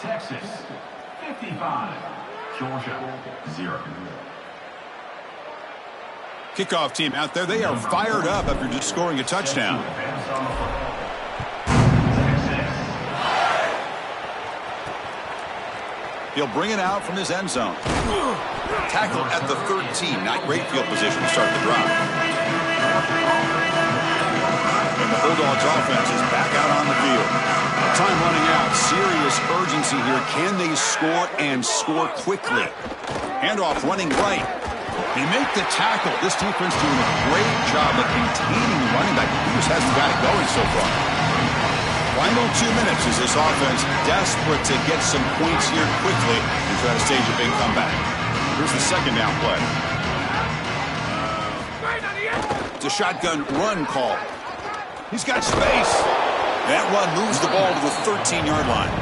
Texas 55, Georgia 0. Kickoff team out there, they are fired up after just scoring a touchdown. He'll bring it out from his end zone. Tackle at the 13. Not great field position to start the drive. And the Bulldogs offense is back out on the field. Time running out. Serious urgency here. Can they score and score quickly? Handoff running right. They make the tackle. This defense doing a great job of containing the running back. He just hasn't got it going so far. Final 2 minutes as this offense desperate to get some points here quickly and try to stage a big comeback. Here's the second down play. It's a shotgun run call. He's got space. That run moves the ball to the 13-yard line.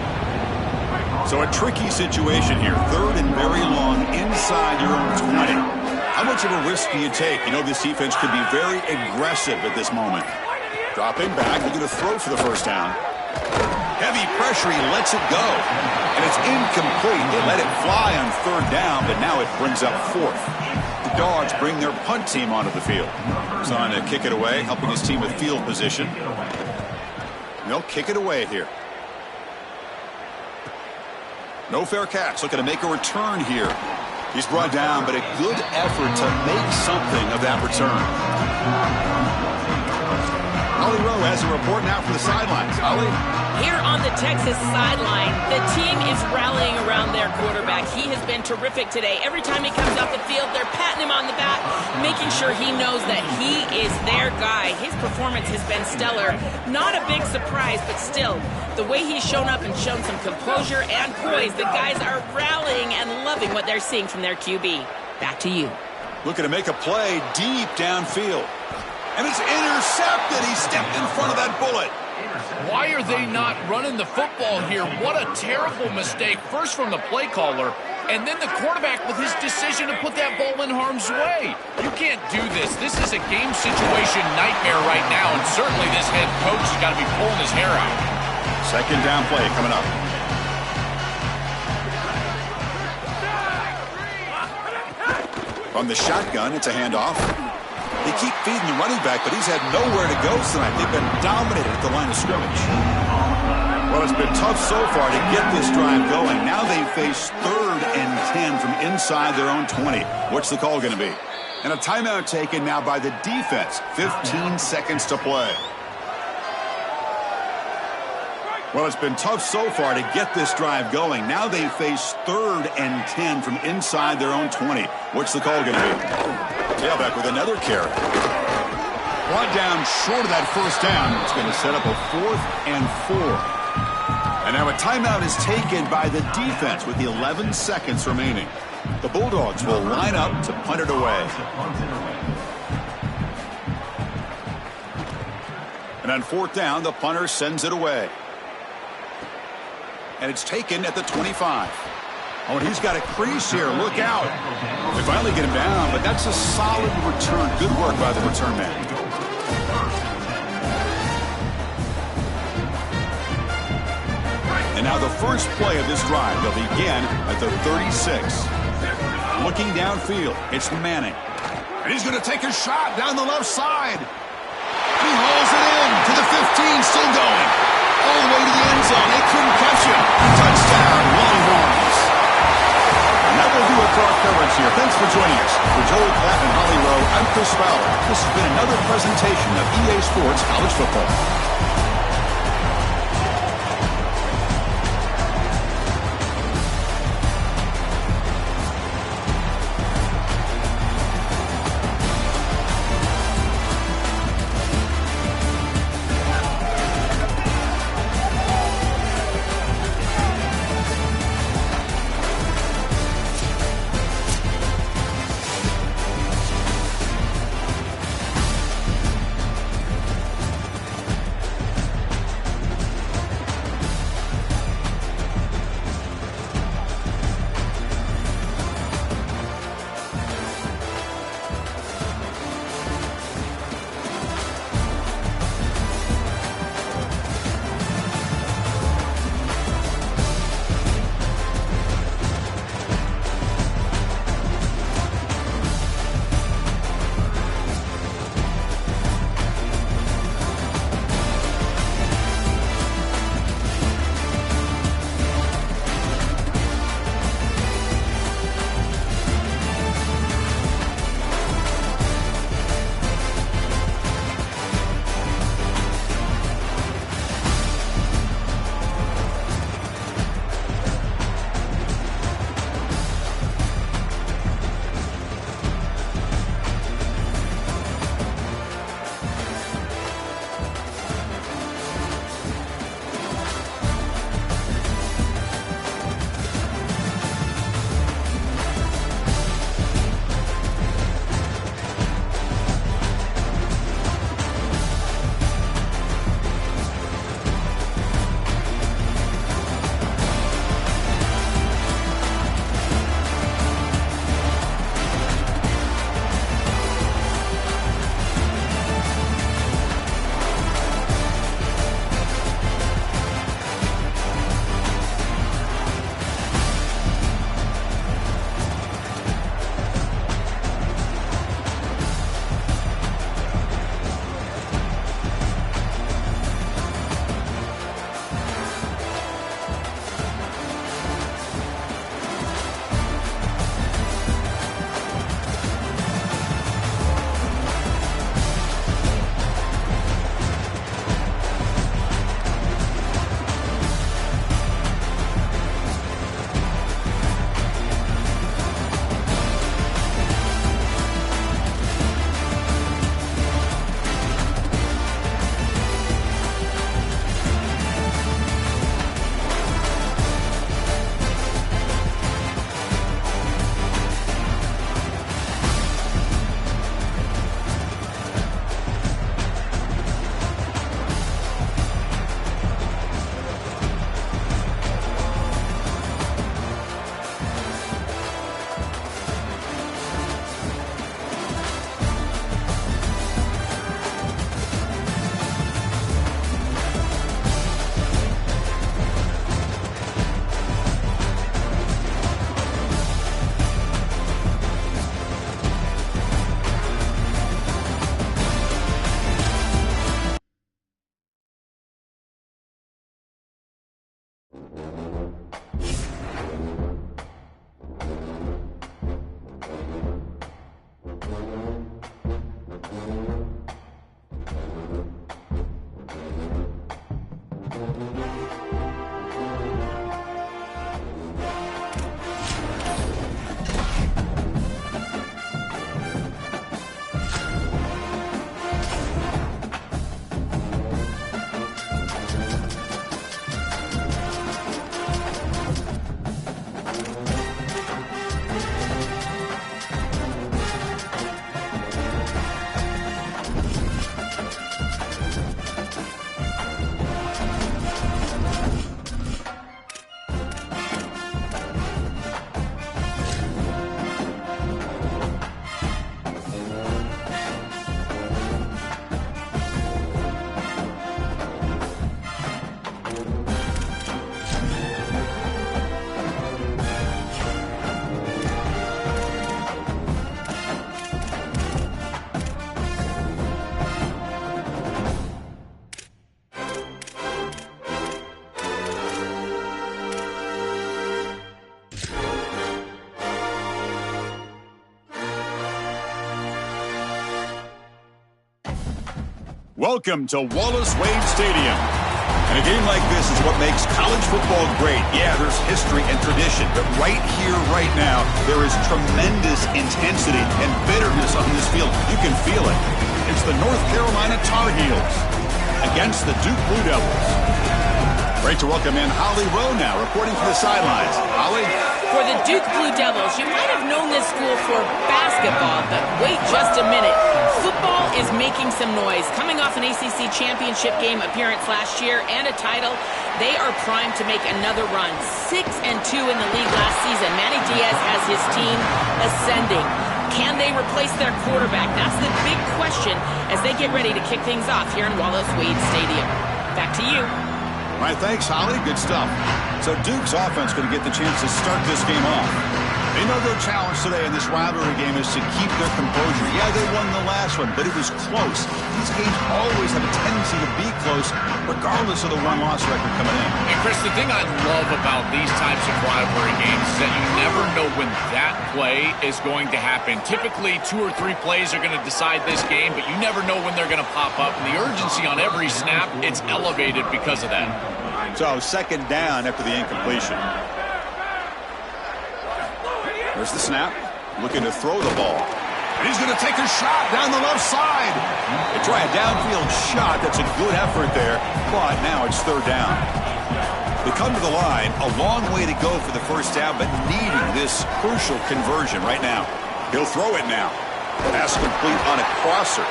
So a tricky situation here. Third and very long inside your own 20. How much of a risk do you take? You know this defense could be very aggressive at this moment. Dropping back, looking to throw for the first down. Heavy pressure, he lets it go. And it's incomplete. They let it fly on third down, but now it brings up fourth. The Dogs bring their punt team onto the field. He's on to kick it away, helping his team with field position. They'll kick it away here. No fair catch, looking to make a return here. He's brought down, but a good effort to make something of that return. Holly Rowe has a report now from the sidelines. Holly? Here on the Texas sideline, the team is rallying around their quarterback. He has been terrific today. Every time he comes off the field, they're patting him on the back, making sure he knows that he is their guy. His performance has been stellar. Not a big surprise, but still, the way he's shown up and shown some composure and poise, the guys are rallying and loving what they're seeing from their QB. Back to you. Looking to make a play deep downfield. And it's intercepted. He stepped in front of that bullet. Why are they not running the football here? What a terrible mistake. First from the play caller, and then the quarterback with his decision to put that ball in harm's way. You can't do this. This is a game situation nightmare right now, and certainly this head coach has got to be pulling his hair out. Second down play coming up. From the shotgun, it's a handoff. They keep feeding the running back, but he's had nowhere to go tonight. They've been dominated at the line of scrimmage. Well, it's been tough so far to get this drive going. Now they face 3rd and 10 from inside their own 20. What's the call going to be? And a timeout taken now by the defense. 15 seconds to play. Well, it's been tough so far to get this drive going. Now they face 3rd and 10 from inside their own 20. What's the call going to be? Tailback with another carry. Brought down short of that first down. It's going to set up a 4th and 4. And now a timeout is taken by the defense with the 11 seconds remaining. The Bulldogs will line up to punt it away. And on 4th down, the punter sends it away. And it's taken at the 25. Oh, and he's got a crease here. Look out. They finally get him down, but that's a solid return. Good work by the return man. And now the first play of this drive. They'll begin at the 36. Looking downfield, it's Manning. And he's going to take a shot down the left side. He hauls it in to the 15, still going. All the way to the end zone. They couldn't catch him. Touchdown, Longhorns. And that will do it for our coverage here. Thanks for joining us. For Joey Klatt and Holly Rowe, I'm Chris Fowler. This has been another presentation of EA Sports College Football. Welcome to Wallace Wade Stadium. And a game like this is what makes college football great. Yeah, there's history and tradition, but right here, right now, there is tremendous intensity and bitterness on this field. You can feel it. It's the North Carolina Tar Heels against the Duke Blue Devils. Great to welcome in Holly Rowe now, reporting from the sidelines. Holly? For the Duke Blue Devils, you might have known this school for basketball, but wait just a minute. Football is making some noise. Coming off an ACC championship game appearance last year and a title, they are primed to make another run. 6-2 in the league last season. Manny Diaz has his team ascending. Can they replace their quarterback? That's the big question as they get ready to kick things off here in Wallace Wade Stadium. Back to you. All right, thanks, Holly. Good stuff. So Duke's offense going to get the chance to start this game off. They know their challenge today in this rivalry game is to keep their composure. Yeah, they won the last one, but it was close. These games always have a tendency to be close, regardless of the one-loss record coming in. And Chris, the thing I love about these types of rivalry games is that you never know when that play is going to happen. Typically, 2 or 3 plays are going to decide this game, but you never know when they're going to pop up. And the urgency on every snap, it's elevated because of that. So, second down after the incompletion. There's the snap, looking to throw the ball. And he's going to take a shot down the left side. They try a downfield shot. That's a good effort there, but now it's third down. They come to the line, a long way to go for the first down, but needing this crucial conversion right now. He'll throw it now. Pass complete on a crosser.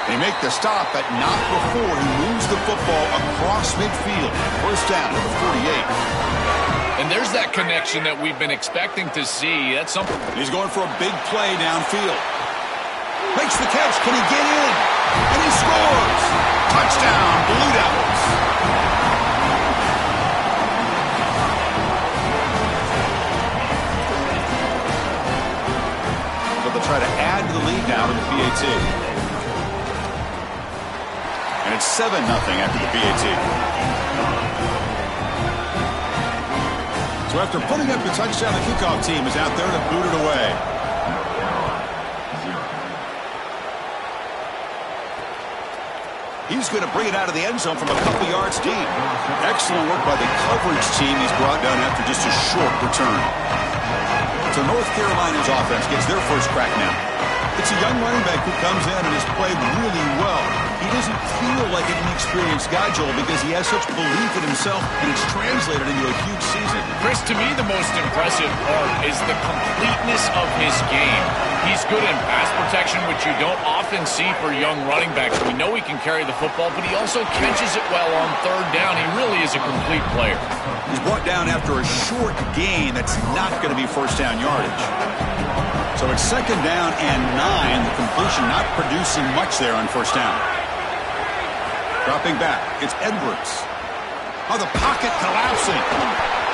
They make the stop, but not before he moves the football across midfield. First down, number 48. And there's that connection that we've been expecting to see. That's something. He's going for a big play downfield. Makes the catch. Can he get in? And he scores. Touchdown, Blue Devils. So they'll try to add to the lead now to the PAT. And it's 7-0 after the PAT. So after putting up the touchdown, the kickoff team is out there to boot it away. He's going to bring it out of the end zone from a couple yards deep. Excellent work by the coverage team he's brought down after just a short return. So North Carolina's offense gets their first crack now. It's a young running back who comes in and has played really well. He doesn't feel like an inexperienced guy, Joel, because he has such belief in himself, and it's translated into a huge season. Chris, to me, the most impressive part is the completeness of his game. He's good in pass protection, which you don't often see for young running backs. We know he can carry the football, but he also catches it well on third down. He really is a complete player. He's brought down after a short gain that's not going to be first down yardage. So it's second down and 9. The completion not producing much there on first down. Dropping back, it's Edwards. Oh, the pocket collapsing.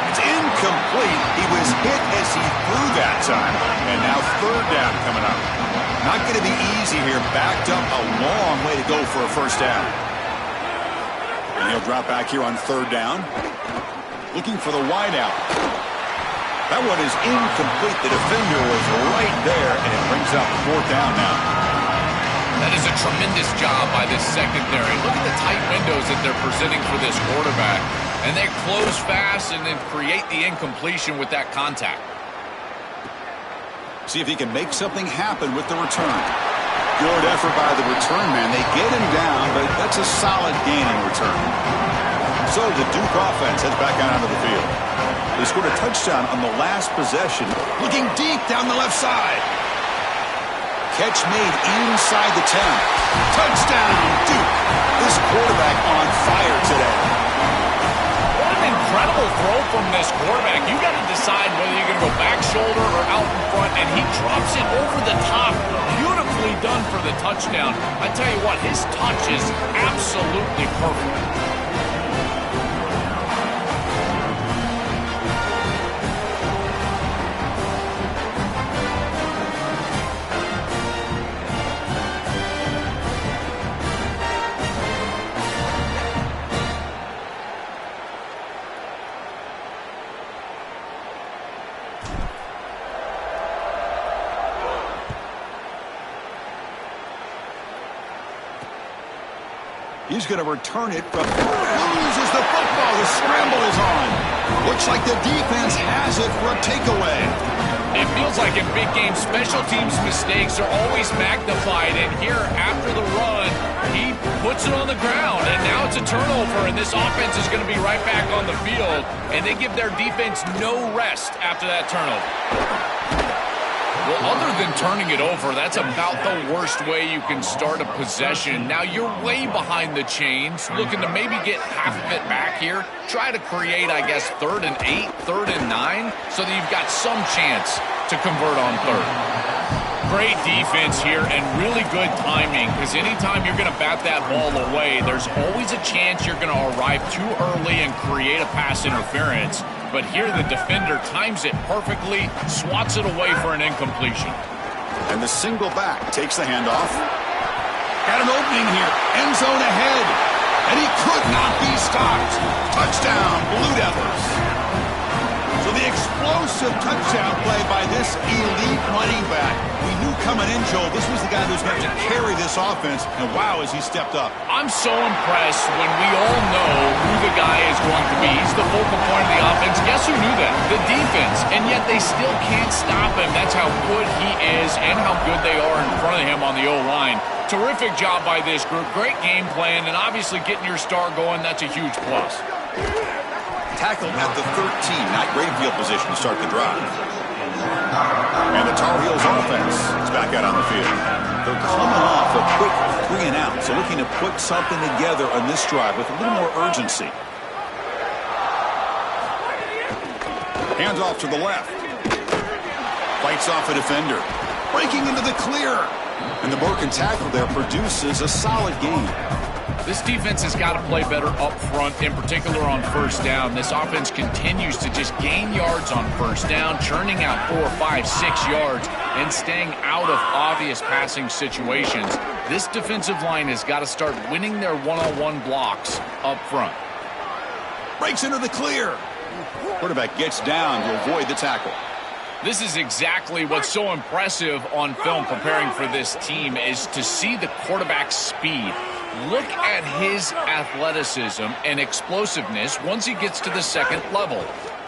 It's incomplete. He was hit as he threw that time. And now third down coming up. Not going to be easy here. Backed up a long way to go for a first down. And he'll drop back here on third down. Looking for the wideout. That one is incomplete. The defender was right there, and it brings up fourth down now. That is a tremendous job by this secondary. Look at the tight windows that they're presenting for this quarterback. And they close fast and then create the incompletion with that contact. See if he can make something happen with the return. Good effort by the return man. They get him down, but that's a solid gain in return. So the Duke offense heads back out onto the field. They scored a touchdown on the last possession. Looking deep down the left side. Catch made inside the 10. Touchdown, Duke. This quarterback on fire today. What an incredible throw from this quarterback. You got to decide whether you're going to go back shoulder or out in front, and he drops it over the top. Beautifully done for the touchdown. I tell you what, his touch is absolutely perfect. He's going to return it, but loses the football. The scramble is on. Looks like the defense has it for a takeaway. It feels like in big games, special teams mistakes are always magnified. And here, after the run, he puts it on the ground. And now it's a turnover, and this offense is going to be right back on the field. And they give their defense no rest after that turnover. Well, other than turning it over, that's about the worst way you can start a possession. Now, you're way behind the chains, looking to maybe get half of it back here. Try to create, I guess, 3rd and 8, 3rd and 9, so that you've got some chance to convert on 3rd. Great defense here and really good timing, because anytime you're going to bat that ball away, there's always a chance you're going to arrive too early and create a pass interference. But here the defender times it perfectly, swats it away for an incompletion. And the single back takes the handoff. Got an opening here. End zone ahead. And he could not be stopped. Touchdown, Blue Devils. So the explosive touchdown play by this elite running back. We knew coming in, Joel, this was the guy who's going to carry this offense. And wow, has he stepped up. I'm so impressed when we all know who the guy is going to be. He's the focal point of the offense. Guess who knew that? The defense. And yet they still can't stop him. That's how good he is and how good they are in front of him on the O-line. Terrific job by this group. Great game plan, and obviously getting your star going, that's a huge plus. Tackled at the 13, not great field position to start the drive. And the Tar Heels offense is back out on the field. They're coming off a quick 3 and out, so looking to put something together on this drive with a little more urgency. Hands off to the left. Fights off a defender. Breaking into the clear. And the broken tackle there produces a solid gain. This defense has got to play better up front, in particular on 1st down. This offense continues to just gain yards on 1st down, churning out 4, 5, 6 yards, and staying out of obvious passing situations. This defensive line has got to start winning their one-on-one blocks up front. Breaks into the clear. Quarterback gets down to avoid the tackle. This is exactly what's so impressive on film preparing for this team, is to see the quarterback's speed. Look at his athleticism and explosiveness once he gets to the 2nd level.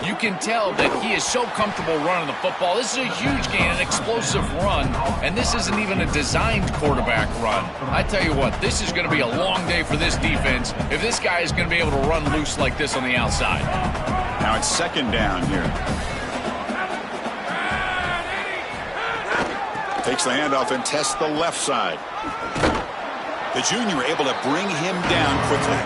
You can tell that he is so comfortable running the football. This is a huge gain, an explosive run, and this isn't even a designed quarterback run. I tell you what, this is going to be a long day for this defense if this guy is going to be able to run loose like this on the outside. Now it's 2nd down here. Takes the handoff and tests the left side. The junior able to bring him down quickly.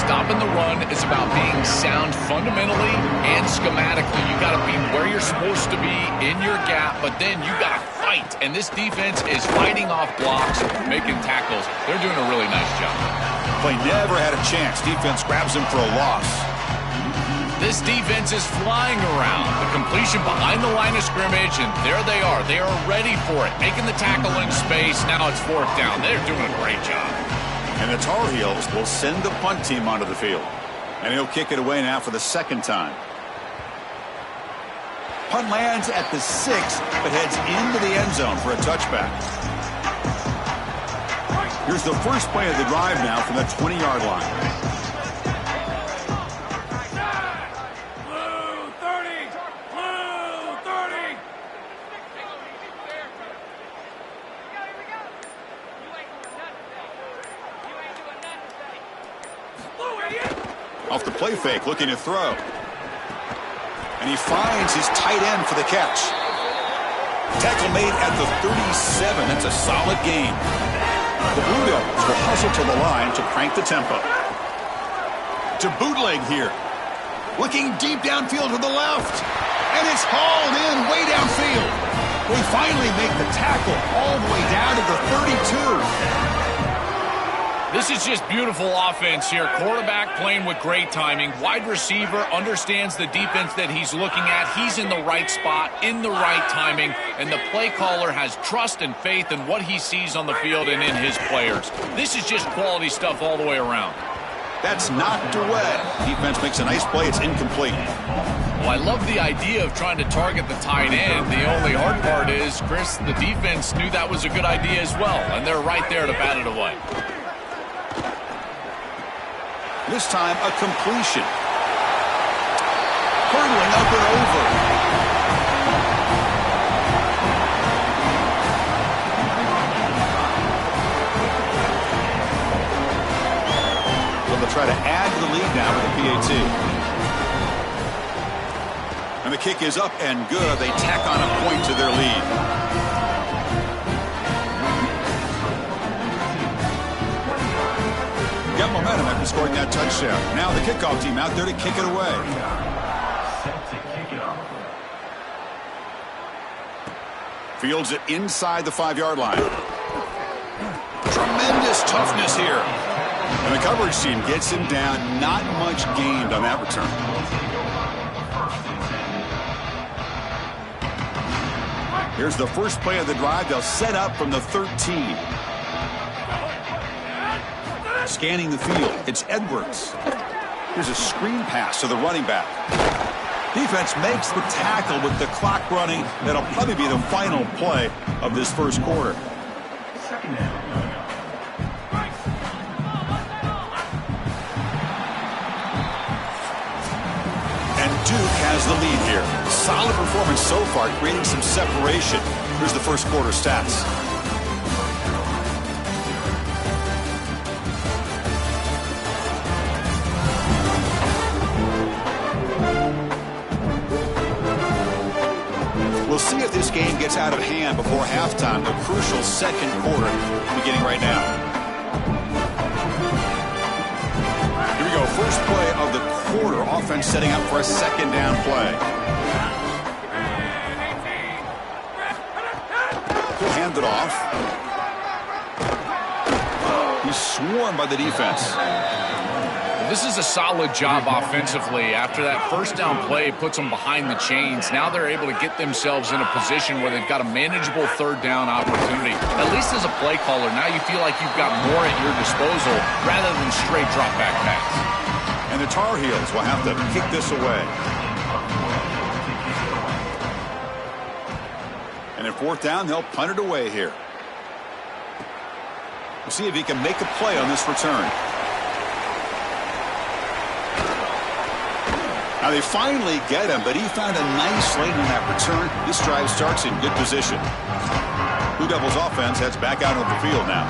Stopping the run is about being sound fundamentally and schematically. You got to be where you're supposed to be in your gap, but then you got to fight. And this defense is fighting off blocks, making tackles. They're doing a really nice job. Play never had a chance. Defense grabs him for a loss. This defense is flying around. The completion behind the line of scrimmage, and there they are. They are ready for it, making the tackle in space. Now it's 4th down. They're doing a great job. And the Tar Heels will send the punt team onto the field. And he'll kick it away now for the 2nd time. Punt lands at the 6, but heads into the end zone for a touchback. Here's the first play of the drive now from the 20-yard line. Off the play fake, looking to throw. And he finds his tight end for the catch. Tackle made at the 37. That's a solid gain. The Blue Devils will hustle to the line to crank the tempo. To bootleg here. Looking deep downfield to the left. And it's hauled in way downfield. We finally make the tackle all the way down to the 32. This is just beautiful offense here. Quarterback playing with great timing. Wide receiver understands the defense that he's looking at. He's in the right spot, in the right timing, and the play caller has trust and faith in what he sees on the field and in his players. This is just quality stuff all the way around. That's knocked away. Defense makes a nice play. It's incomplete. Well, I love the idea of trying to target the tight end. The only hard part is, Chris, the defense knew that was a good idea as well, and they're right there to bat it away. This time, a completion. Hurtling up and over. They'll try to add to the lead now with the PAT. And the kick is up and good. They tack on a point to their lead. Got momentum after scoring that touchdown. Now the kickoff team out there to kick it away. Fields it inside the 5-yard line. Tremendous toughness here. And the coverage team gets him down. Not much gained on that return. Here's the first play of the drive. They'll set up from the 13. Scanning the field, it's Edwards. Here's a screen pass to the running back. Defense makes the tackle with the clock running. That'll probably be the final play of this first quarter. And Duke has the lead here. Solid performance so far, creating some separation. Here's the first quarter stats. We'll see if this game gets out of hand before halftime. The crucial second quarter beginning right now. Here we go. First play of the quarter. Offense setting up for a second down play. He'll hand it off. He's swarmed by the defense. This is a solid job offensively. After that first down play puts them behind the chains, now they're able to get themselves in a position where they've got a manageable third down opportunity. At least as a play caller, now you feel like you've got more at your disposal rather than straight drop back pass. And the Tar Heels will have to kick this away. And at fourth down, they'll punt it away here. We'll see if he can make a play on this return. Now they finally get him, but he found a nice lane on that return. This drive starts in good position. Blue Devils offense heads back out on the field now.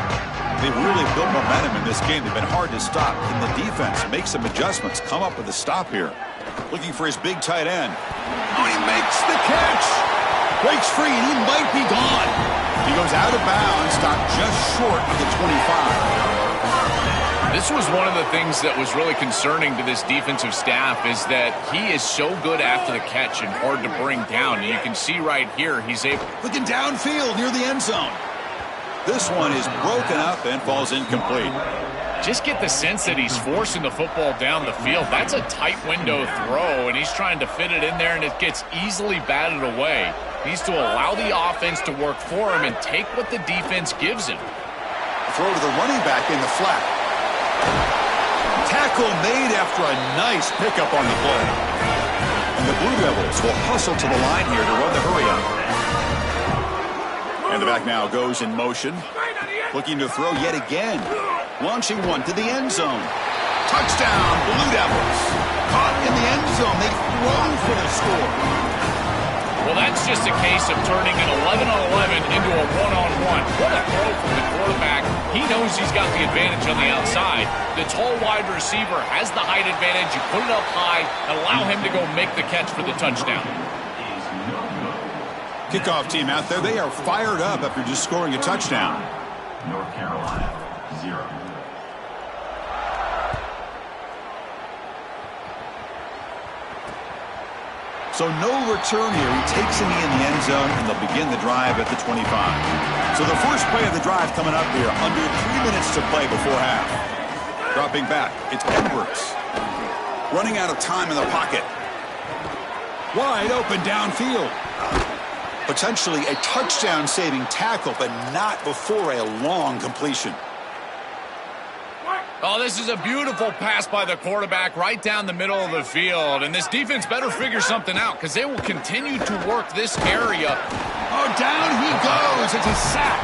They've really built momentum in this game. They've been hard to stop. Can the defense make some adjustments, come up with a stop here? Looking for his big tight end. Oh, he makes the catch. Breaks free, and he might be gone. He goes out of bounds, stopped just short of the 25. This was one of the things that was really concerning to this defensive staff is that he is so good after the catch and hard to bring down. And you can see right here he's able. Looking downfield near the end zone. This one is broken up and falls incomplete. Just get the sense that he's forcing the football down the field. That's a tight window throw, and he's trying to fit it in there, and it gets easily batted away. He needs to allow the offense to work for him and take what the defense gives him. Throw to the running back in the flat. Tackle made after a nice pickup on the play. And the Blue Devils will hustle to the line here to run the hurry-up. And the back now goes in motion. Looking to throw yet again. Launching one to the end zone. Touchdown, Blue Devils. Caught in the end zone. They throw for the score. Well, that's just a case of turning an 11-on-11 into a 1-on-1. What a throw from the quarterback. He knows he's got the advantage on the outside. The tall wide receiver has the height advantage. You put it up high and allow him to go make the catch for the touchdown. Kickoff team out there. They are fired up after just scoring a touchdown. North Carolina, 0. So no return here. He takes him in the end zone, and they'll begin the drive at the 25. So the first play of the drive coming up here. Under 3 minutes to play before half. Dropping back, it's Edwards. Running out of time in the pocket. Wide open downfield. Potentially a touchdown-saving tackle, but not before a long completion. Oh, this is a beautiful pass by the quarterback right down the middle of the field. And this defense better figure something out because they will continue to work this area. Oh, down he goes. It's a sack.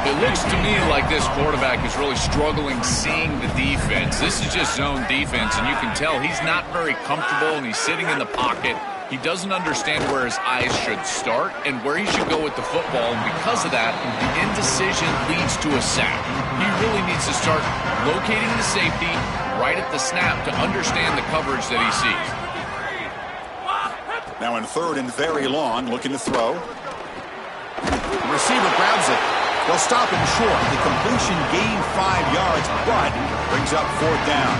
It looks to me like this quarterback is really struggling seeing the defense. This is just zone defense, and you can tell he's not very comfortable, and he's sitting in the pocket. He doesn't understand where his eyes should start and where he should go with the football, and because of that, the indecision leads to a sack. He really needs to start locating the safety right at the snap to understand the coverage that he sees. Now in third and very long, looking to throw. The receiver grabs it. They'll stop him short. The completion gained 5 yards, but brings up fourth down.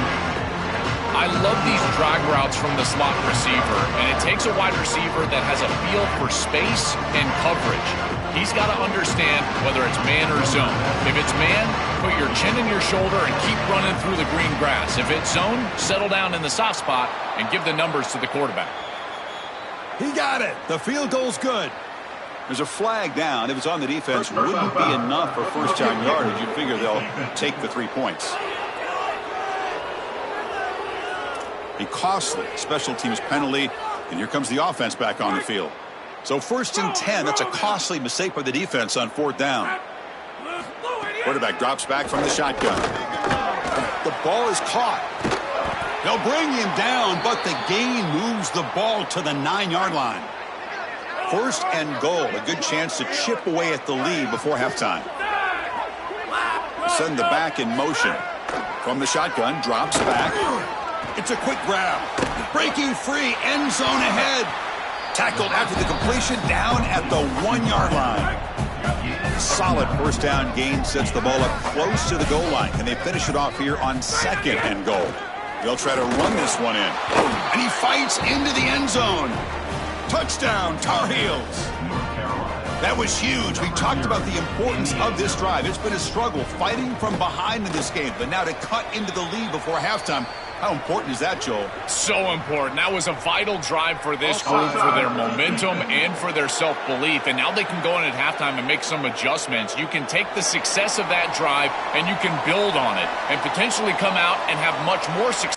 I love these drag routes from the slot receiver, and it takes a wide receiver that has a feel for space and coverage. He's got to understand whether it's man or zone. If it's man, put your chin in your shoulder and keep running through the green grass. If it's zone, settle down in the soft spot and give the numbers to the quarterback. He got it. The field goal's good. There's a flag down. If it's on the defense, wouldn't be enough for first-down yardage. You figure they'll take the 3 points. A costly special teams penalty, and here comes the offense back on the field. So 1st and 10, that's a costly mistake by the defense on fourth down. Quarterback drops back from the shotgun. The ball is caught. They'll bring him down, but the gain moves the ball to the 9-yard line. 1st and goal, a good chance to chip away at the lead before halftime. Send the back in motion. From the shotgun, drops back. It's a quick grab. Breaking free, end zone ahead. Tackled after the completion, down at the 1-yard line. Solid first down gain, sets the ball up close to the goal line. Can they finish it off here on 2nd and goal? They'll try to run this one in. And he fights into the end zone. Touchdown, Tar Heels. That was huge. We talked about the importance of this drive. It's been a struggle fighting from behind in this game, but now to cut into the lead before halftime, how important is that, Joel? So important. That was a vital drive for this group, for their momentum and for their self-belief. And now they can go in at halftime and make some adjustments. You can take the success of that drive and you can build on it and potentially come out and have much more success.